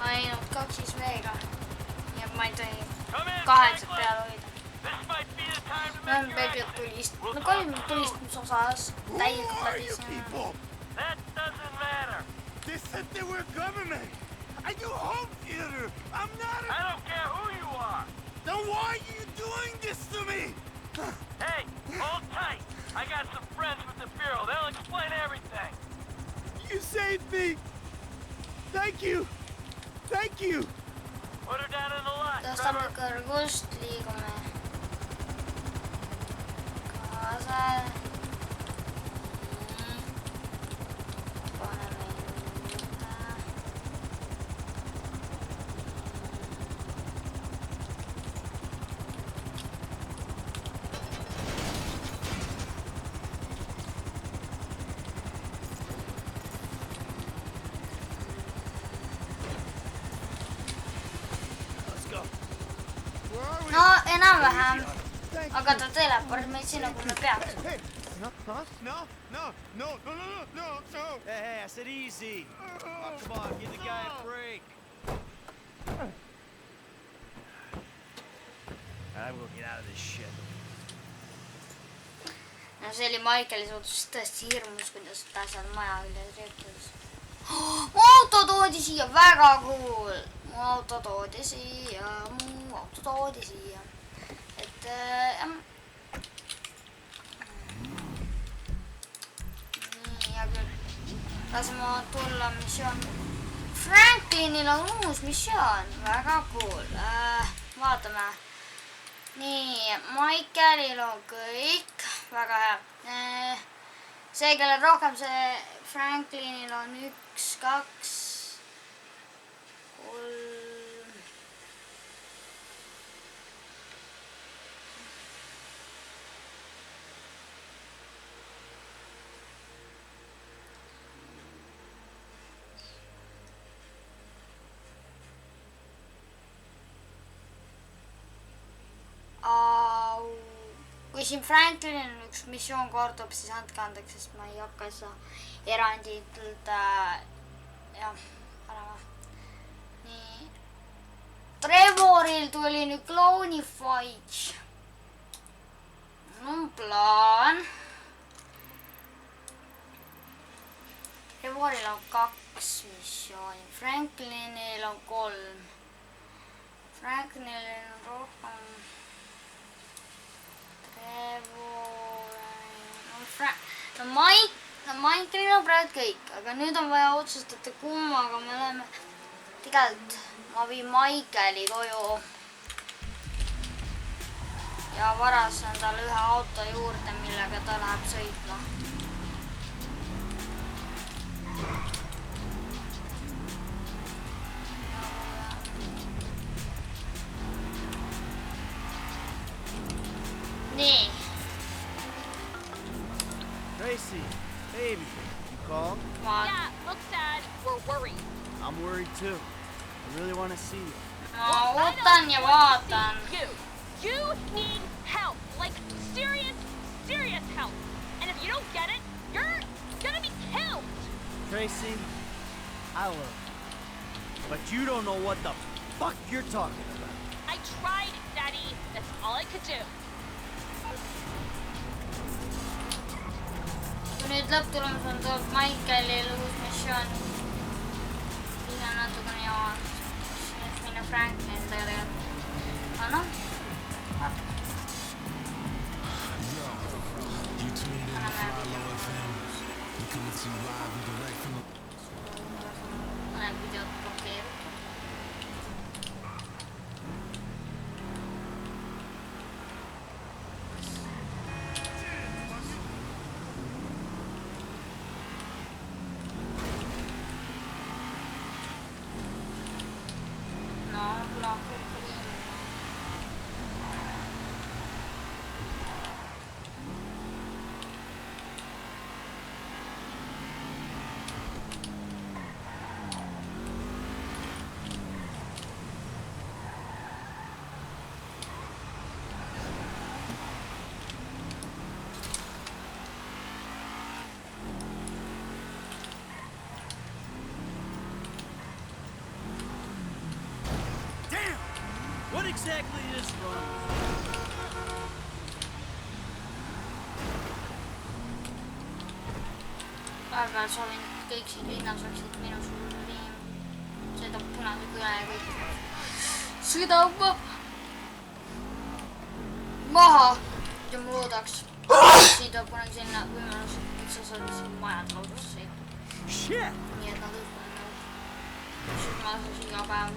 Speaker 1: Ainult 2 veega. Ja ma ei tohi 8 peale hoida. Me kolime tulistamisosas täielikult läbi see.
Speaker 14: That doesn't matter. They said they were government. I do home theater. I'm not a... I don't care who you are. Then why are you doing this to me? Hey, hold tight. I got some friends with the Bureau. They'll explain everything. You saved me.
Speaker 5: Thank you! Thank you!
Speaker 14: Put her down in the lot.
Speaker 1: Tõstame kõrgust, liigume kaasa. Paneme juurde. No, enam-vähem. Aga ta teleport meid sinna, kui me peaks.
Speaker 5: No. Hey, I said easy. Oh, come on, give the guy a break. I'm gonna get out of this shit.
Speaker 1: No see oli Michaeli suhtes tõesti hirmus, kuidas pääsed maja üle reetulis. Mu auto toodi siia, väga cool. Mu auto toodi siia. Et nii, hea küll. Laseme tulla missioon. Franklinil on uus missioon. Väga cool. Vaatame. Nii, Michaelil on kõik. Väga hea. See, kellel rohkem see Franklinil on 1, 2, 3. Kui siin Franklinil üks missioon kordub, siis andke andeks, sest ma ei hakka seda eranditult panema. Nii. Trevoril tuli nüüd klooni fight. Mul on plaan. Trevoril on 2 missiooni. Franklinil on 3. Franklinil on rohkem. No Michaelil on praegu kõik, aga nüüd on vaja otsustada kummaga me oleme. Tegelikult ma viin Michaeli koju ja varasen talle ühe auto juurde, millega ta läheb sõitma. Nii.
Speaker 5: Tracy, baby, you called?
Speaker 13: Yeah, look sad. We're worried.
Speaker 5: I'm worried too. I really want to see you.
Speaker 1: Ma ootan ja vaatan.
Speaker 13: You need help. Like serious help. And if you don't get it, you're gonna be killed.
Speaker 5: Tracy, I love you. But you don't know what the fuck you're talking about.
Speaker 13: I tried, Daddy. That's all I could do.
Speaker 1: Kui nüüd lõpptulemusel tuleb Michaelil uus missioon, siis on natukene jama. Siis minna Franklinil tegelikult. Aga noh. Mõned videod blokeeritud.
Speaker 5: What exactly is wrong?
Speaker 1: Vahepeal soovin, et kõik siin linnas oleksid minu suuriim. Sõidab punase kõne ja kõik sõidab maha. Ja ma loodaks, siit on kunagi selline võimalus, et sa saad siin majad laudusse sõita. Nii et nad õhku on nõus. Siis mä asusin iga päev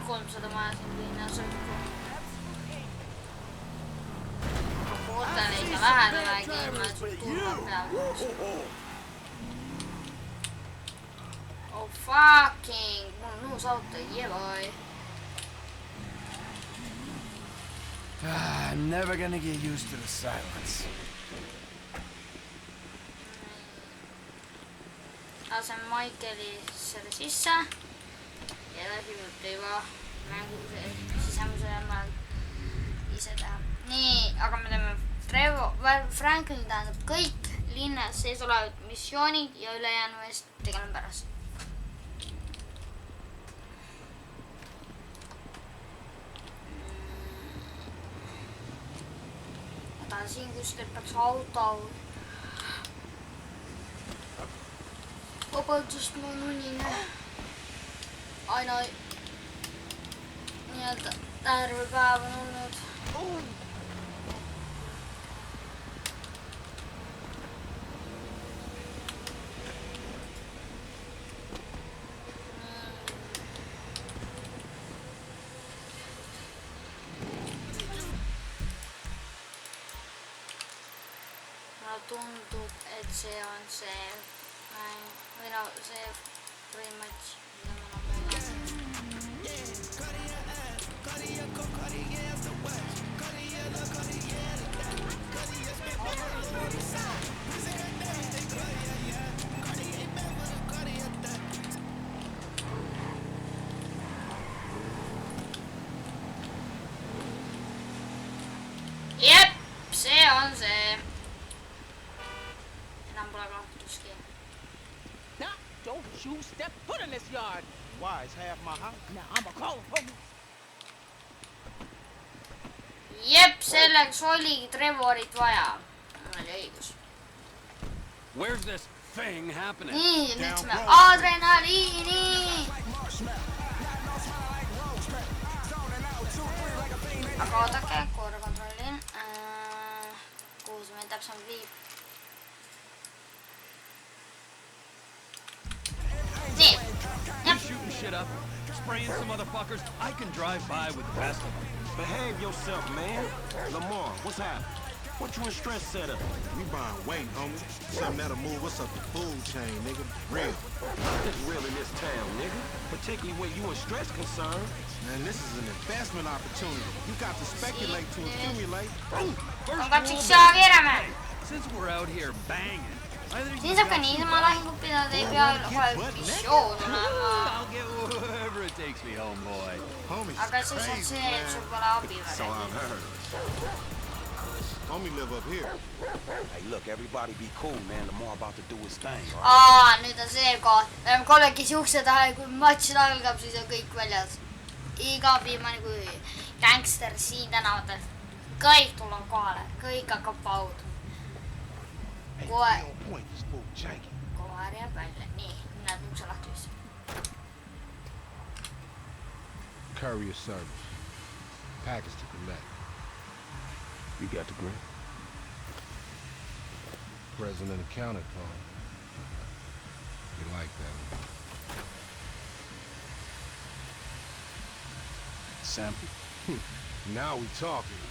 Speaker 1: 300 majas linna sõiduku. Ma kuulen ikka lähedalegi ilma, et sul turvad peal. Oh fucking, mul on uus auto, yeah boy.
Speaker 5: I'm never gonna get used to the silence.
Speaker 1: Lasen Michaeli selle sisse ja edasi võib ta juba mängu sisemusel jäämal ise teha. Nii, aga me teeme Franklin tähendab kõik linnas sees olevad missioonid ja ülejäänu eest tegelen pärast. Siin kuskil peaks auto vabandust, ma olen unine. Aina nii-öelda terve päev on olnud. Tundub, et see on see või no see pretty much mida ma muudan. Jep, see on see.
Speaker 14: Now, don't you step foot in this yard.
Speaker 15: Why? It's half my house.
Speaker 14: Now, I'ma call the police.
Speaker 1: Jep, selleks oligi Trevorit vaja. Mul oli õigus.
Speaker 12: Where's this thing happening?
Speaker 1: Nii, nüüd me adrenaliini. Aga oodake, korra kontrollin. Kuhu see meil täpselt viib?
Speaker 12: You're shooting shit up, spraying some motherfuckers. I can drive by with the best of them.
Speaker 15: Behave yourself, man. Lamar, what's happening? What you in stress set up?
Speaker 16: We buying weight, homie. Something that'll move us up the food chain, nigga. Real.
Speaker 15: It's real in this town, nigga. Particularly where you in stress concerned.
Speaker 16: Man, this is an investment opportunity. You got to speculate to accumulate.
Speaker 12: Since we're out here banging,
Speaker 1: siin saab ka niisama lahingut pidada, ei pea kohe missioon olema.
Speaker 12: Wherever it takes me, homeboy.
Speaker 1: Aga siis on see, et sul pole abi veel.
Speaker 16: Homie live up here.
Speaker 15: Hey, look, everybody be cool, man. Lamar about to do his thing.
Speaker 1: Nüüd on see koht. Me oleme kolmekesi ukse taha ja kui matš algab, siis on kõik väljas. Iga viimane kui gangster siin tänavatel. Kõik tuleb kohale. Kõik hakkab paud. Koer jääb välja. Nii, näed ukse lahti vist.
Speaker 16: Courier service. Package to collect.
Speaker 15: You got the grant?
Speaker 16: President accounted for. You like that?
Speaker 12: Sample.
Speaker 16: Now we talking.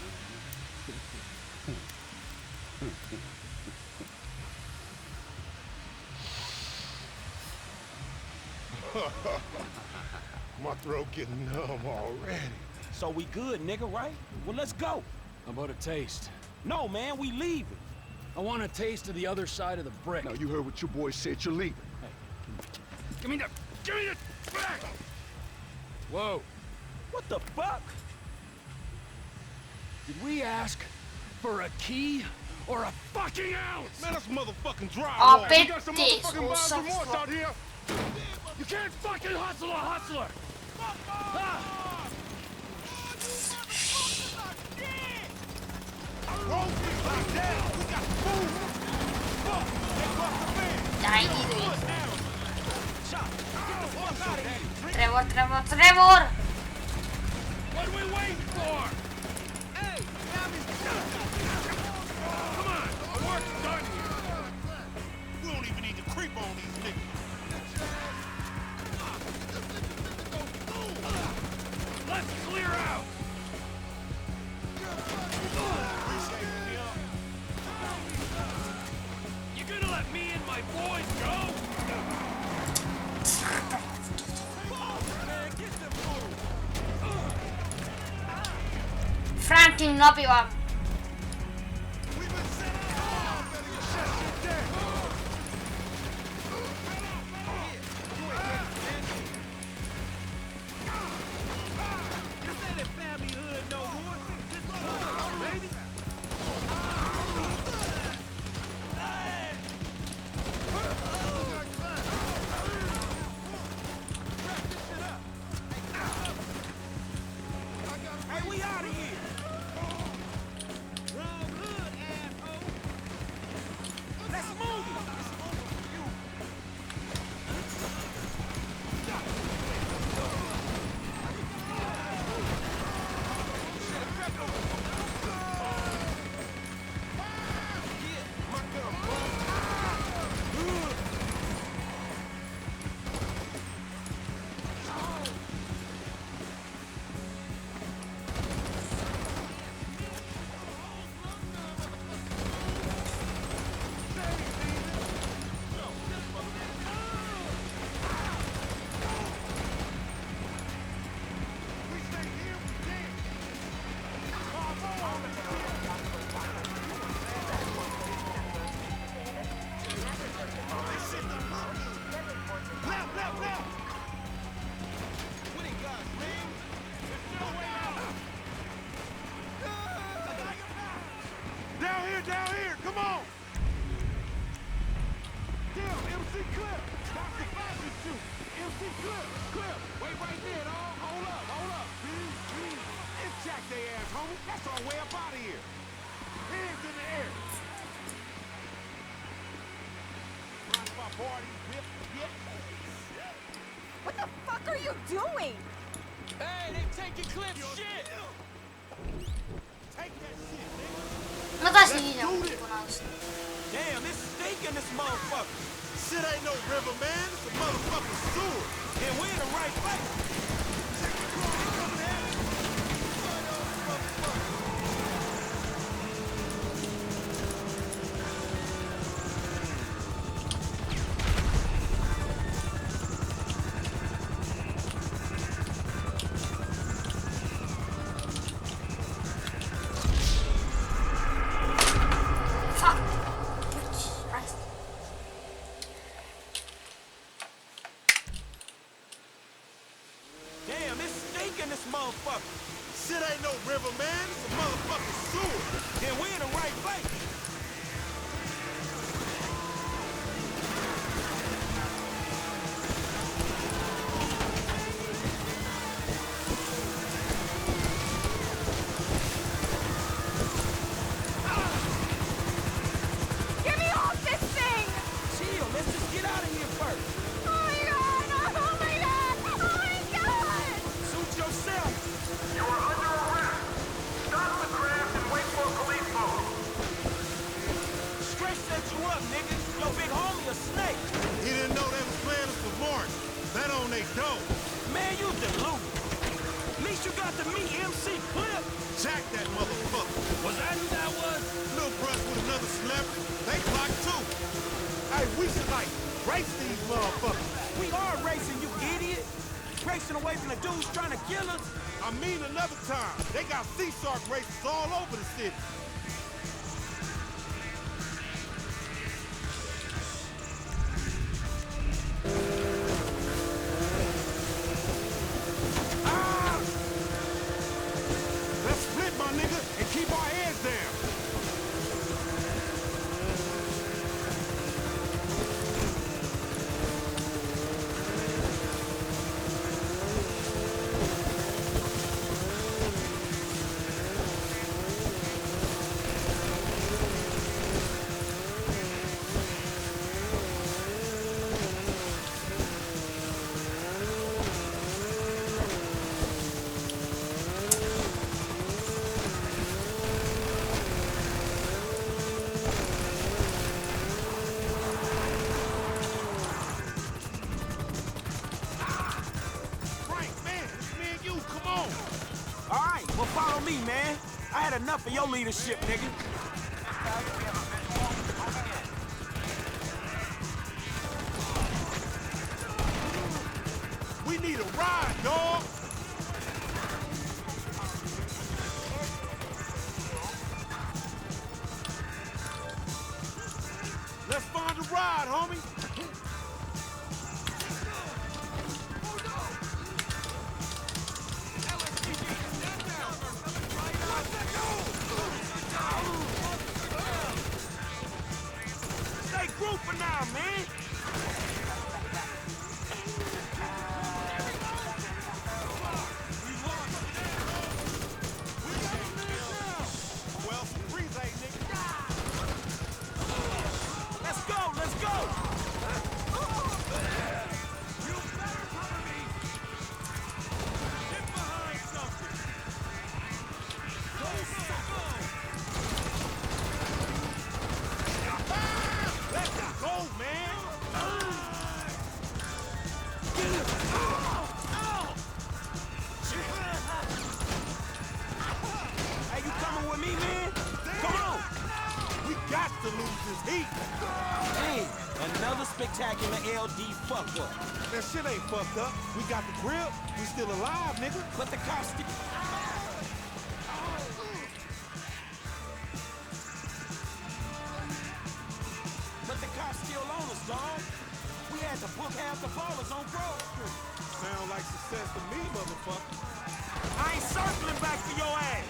Speaker 16: My throat getting numb already.
Speaker 15: So we good, nigga, right? Well, let's go.
Speaker 12: How about a taste?
Speaker 15: No, man, we leaving.
Speaker 12: I want a taste of the other side of the brick.
Speaker 16: Now, you heard what your boy said. You're leaving.
Speaker 12: Hey, give me the back! Whoa.
Speaker 15: What the fuck?
Speaker 12: Did we ask for a key or a fucking ounce?
Speaker 16: Man, that's motherfucking drywall. You got some motherfucking
Speaker 1: this.
Speaker 16: remorse out here.
Speaker 12: You can't fucking hustle a hustler!
Speaker 1: Trevor!
Speaker 12: What are we waiting for?
Speaker 14: Hey,
Speaker 12: come on, the work's done here.
Speaker 16: We don't even need to creep on these niggas.
Speaker 1: Martin abi var.
Speaker 14: Down here, come on! Damn, MC Clip! That's the fashion shoot! MC Clip! Wait right there, dog! Hold up! Let's jack they ass, homie! That's our way up out of here! Hands in the air! Mind if I party, whip, yep?
Speaker 17: What the fuck are you doing?
Speaker 14: Hey, they taking Clip shit! Take that shit, nigga! Damn, it's stinking this motherfucker. Shit ain't no river, man. It's a motherfucking sewer. And we're in the right place. Shit ain't no river, man. It's a motherfucking sewer. And we're in the right place.
Speaker 17: Get me off this thing!
Speaker 14: Chill, let's just get out of here first.
Speaker 17: Oh my god! Oh my god! Oh my god!
Speaker 14: Suit yourself.
Speaker 18: You are under arrest. Stop the craft and wait for a police boat.
Speaker 14: Stretch set you up, nigga. Your big homie a snake. He didn't know they was playing us for Martin. That on they dope. Man, you deluded. At least you got to meet MC Clip. Jack that motherfucker. Was that who that was? Little brush with another celebrity. They clocked too. Hey, we should like race these motherfuckers. We are racing, you idiot. Racing away from the dudes trying to kill us. I mean another time. They got sea shark races all over the city. Let's split, my nigga, and keep our heads down. Follow me, man. I had enough of your leadership, nigga. We need a ride, dog.
Speaker 16: Let's find a ride, homie. Stay group for now, man.
Speaker 15: Spectacular LD fuck up.
Speaker 16: That shit ain't fucked up. We got the grip. We still alive, nigga.
Speaker 15: But the cops still... But the cops still on us, dog. We had to book half the ballers on Grove Street.
Speaker 16: Sound like success to me, motherfucker.
Speaker 15: I ain't circling back for your ass.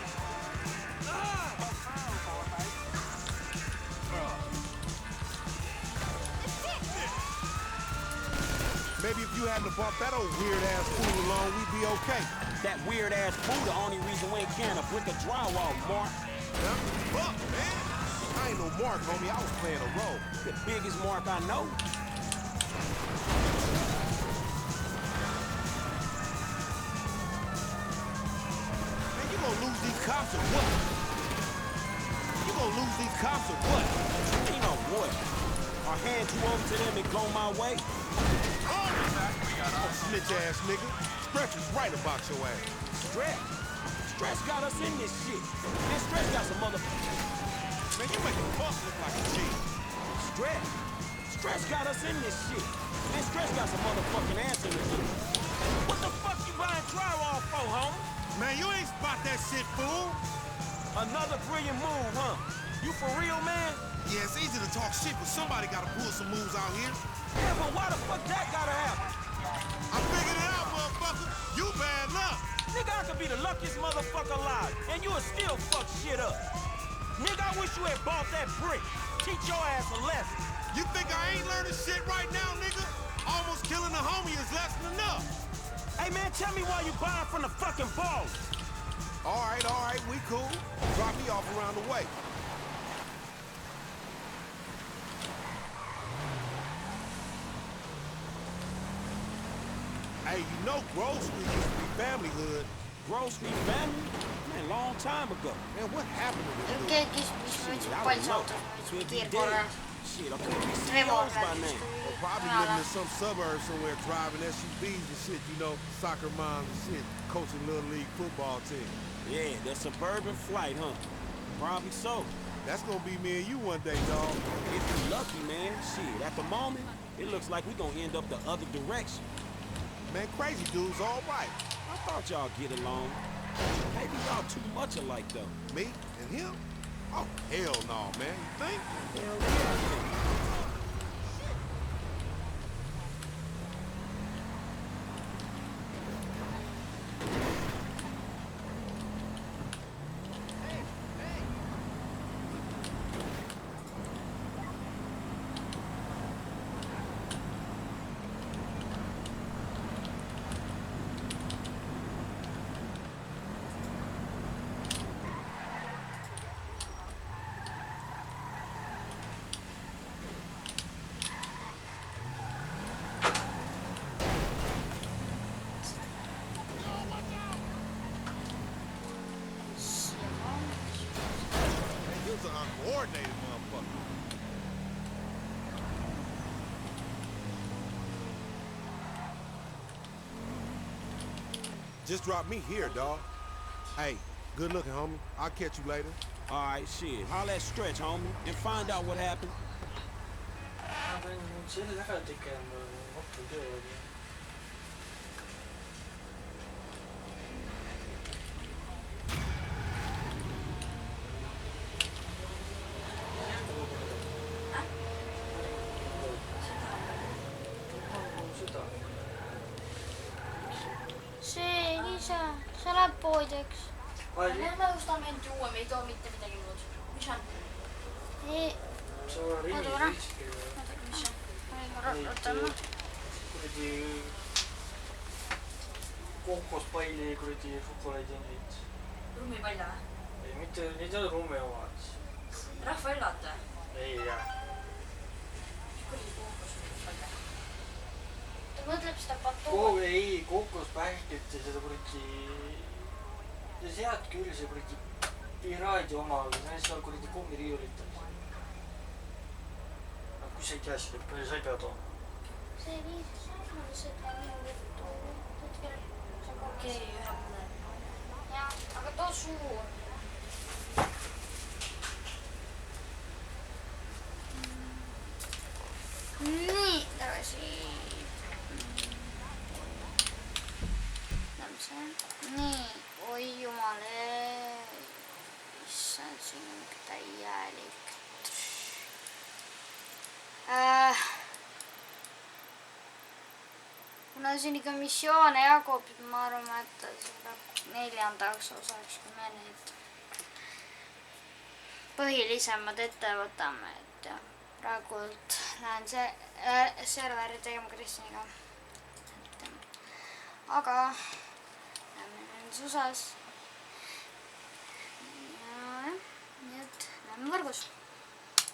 Speaker 16: Maybe if you hadn't brought that old weird-ass fool along, we'd be okay.
Speaker 15: That weird-ass fool, the only reason we ain't carrying a brick of drywall, Mark.
Speaker 16: Yeah? Fuck, man. I ain't no Mark, homie. I was playing a role.
Speaker 15: The biggest Mark I know.
Speaker 16: Man, you gonna lose these cops or what? You gonna lose these cops or what?
Speaker 15: You know what? I'll hand you over to them and go my way.
Speaker 16: Snitch ass nigga. Stretch is right about your ass.
Speaker 15: Stretch? Stretch got us in this shit. And Stretch got some mother...
Speaker 16: Man, you make a fuck look like a G.
Speaker 15: Stretch? Stretch got us in this shit. And Stretch got some motherfucking answer to do. What the fuck you buying drywall for, homie?
Speaker 16: Man, you ain't spot that shit, fool.
Speaker 15: Another brilliant move, huh? You for real, man?
Speaker 16: Yeah, it's easy to talk shit, but somebody gotta pull some moves out here.
Speaker 15: Yeah, but why the fuck that gotta happen?
Speaker 16: I figured it out, motherfucker. You bad luck.
Speaker 15: Nigga, I could be the luckiest motherfucker alive, and you'll still fuck shit up. Nigga, I wish you had bought that brick. Teach your ass a lesson.
Speaker 16: You think I ain't learning shit right now, nigga? Almost killing a homie is less than enough.
Speaker 15: Hey, man, tell me why you buying from the fucking balls.
Speaker 16: All right, we cool. Drop me off around the way. Hey, you know Grove Street used to be family hood.
Speaker 15: Grove Street family? Man, long time ago.
Speaker 16: Man, what happened to this dude?
Speaker 1: Kijk eens, misschien met je verkeerd worden.
Speaker 15: Shit, I couldn't be CEOs by name.
Speaker 16: Or probably living in some suburb somewhere, driving SUVs and shit, you know, soccer moms and shit, coaching Little League football team.
Speaker 15: Yeah, that suburban flight, huh? Probably so.
Speaker 16: That's gonna be me and you one day, dog.
Speaker 15: If you're lucky, man. Shit, at the moment, it looks like we're gonna end up the other direction.
Speaker 16: Man, crazy dude's all right.
Speaker 15: I thought y'all get along. Maybe y'all too much alike, though.
Speaker 16: Me and him? Oh, hell no, man. You think?
Speaker 15: Hell yeah.
Speaker 16: An uncoordinated motherfucker. Just drop me here, dog. Hey, good looking, homie. I'll catch you later.
Speaker 15: All right, shit. Holla at Stretch, homie, and find out what happened.
Speaker 1: läheb poodi, eks?
Speaker 19: Lähme ostame end juua, me ei too mitte midagi muud. Mis on?
Speaker 2: See on Rimi võitski.
Speaker 1: Mis on? Rotama.
Speaker 2: Kuradi kokospalli kuradi šokolaadi neid.
Speaker 19: Rummipalla või?
Speaker 2: Ei, mitte, neid ei ole rummi omad.
Speaker 19: Rahvaellat või?
Speaker 2: Ei, jah.
Speaker 19: Kuradi kokospalla.
Speaker 1: Ta mõtleb seda patooni.
Speaker 2: Ei, kokospähklit ja seda kuradi... Ja sealt küll see kuradi piraadi oma, aga see on seal kuradi kummiriiulitel. Aga kui sa ei tea seda, sa ei pea tooma.
Speaker 1: See viis, ma lihtsalt minu võttu.
Speaker 19: Okei, ühe mulle.
Speaker 1: Jah, aga too suur. Nii, tagasi. Nii, oi jumale. Issand, siin on täielik. Kuna siin ikka missioone jagub, ma arvan, et seda 4. osaks, kui me need põhilisemad ette võtame, et jah, praegult lähen see serveri tegema Kristjaniga. Aga lähme nendes osas. Ja, nii et lähme võrgus.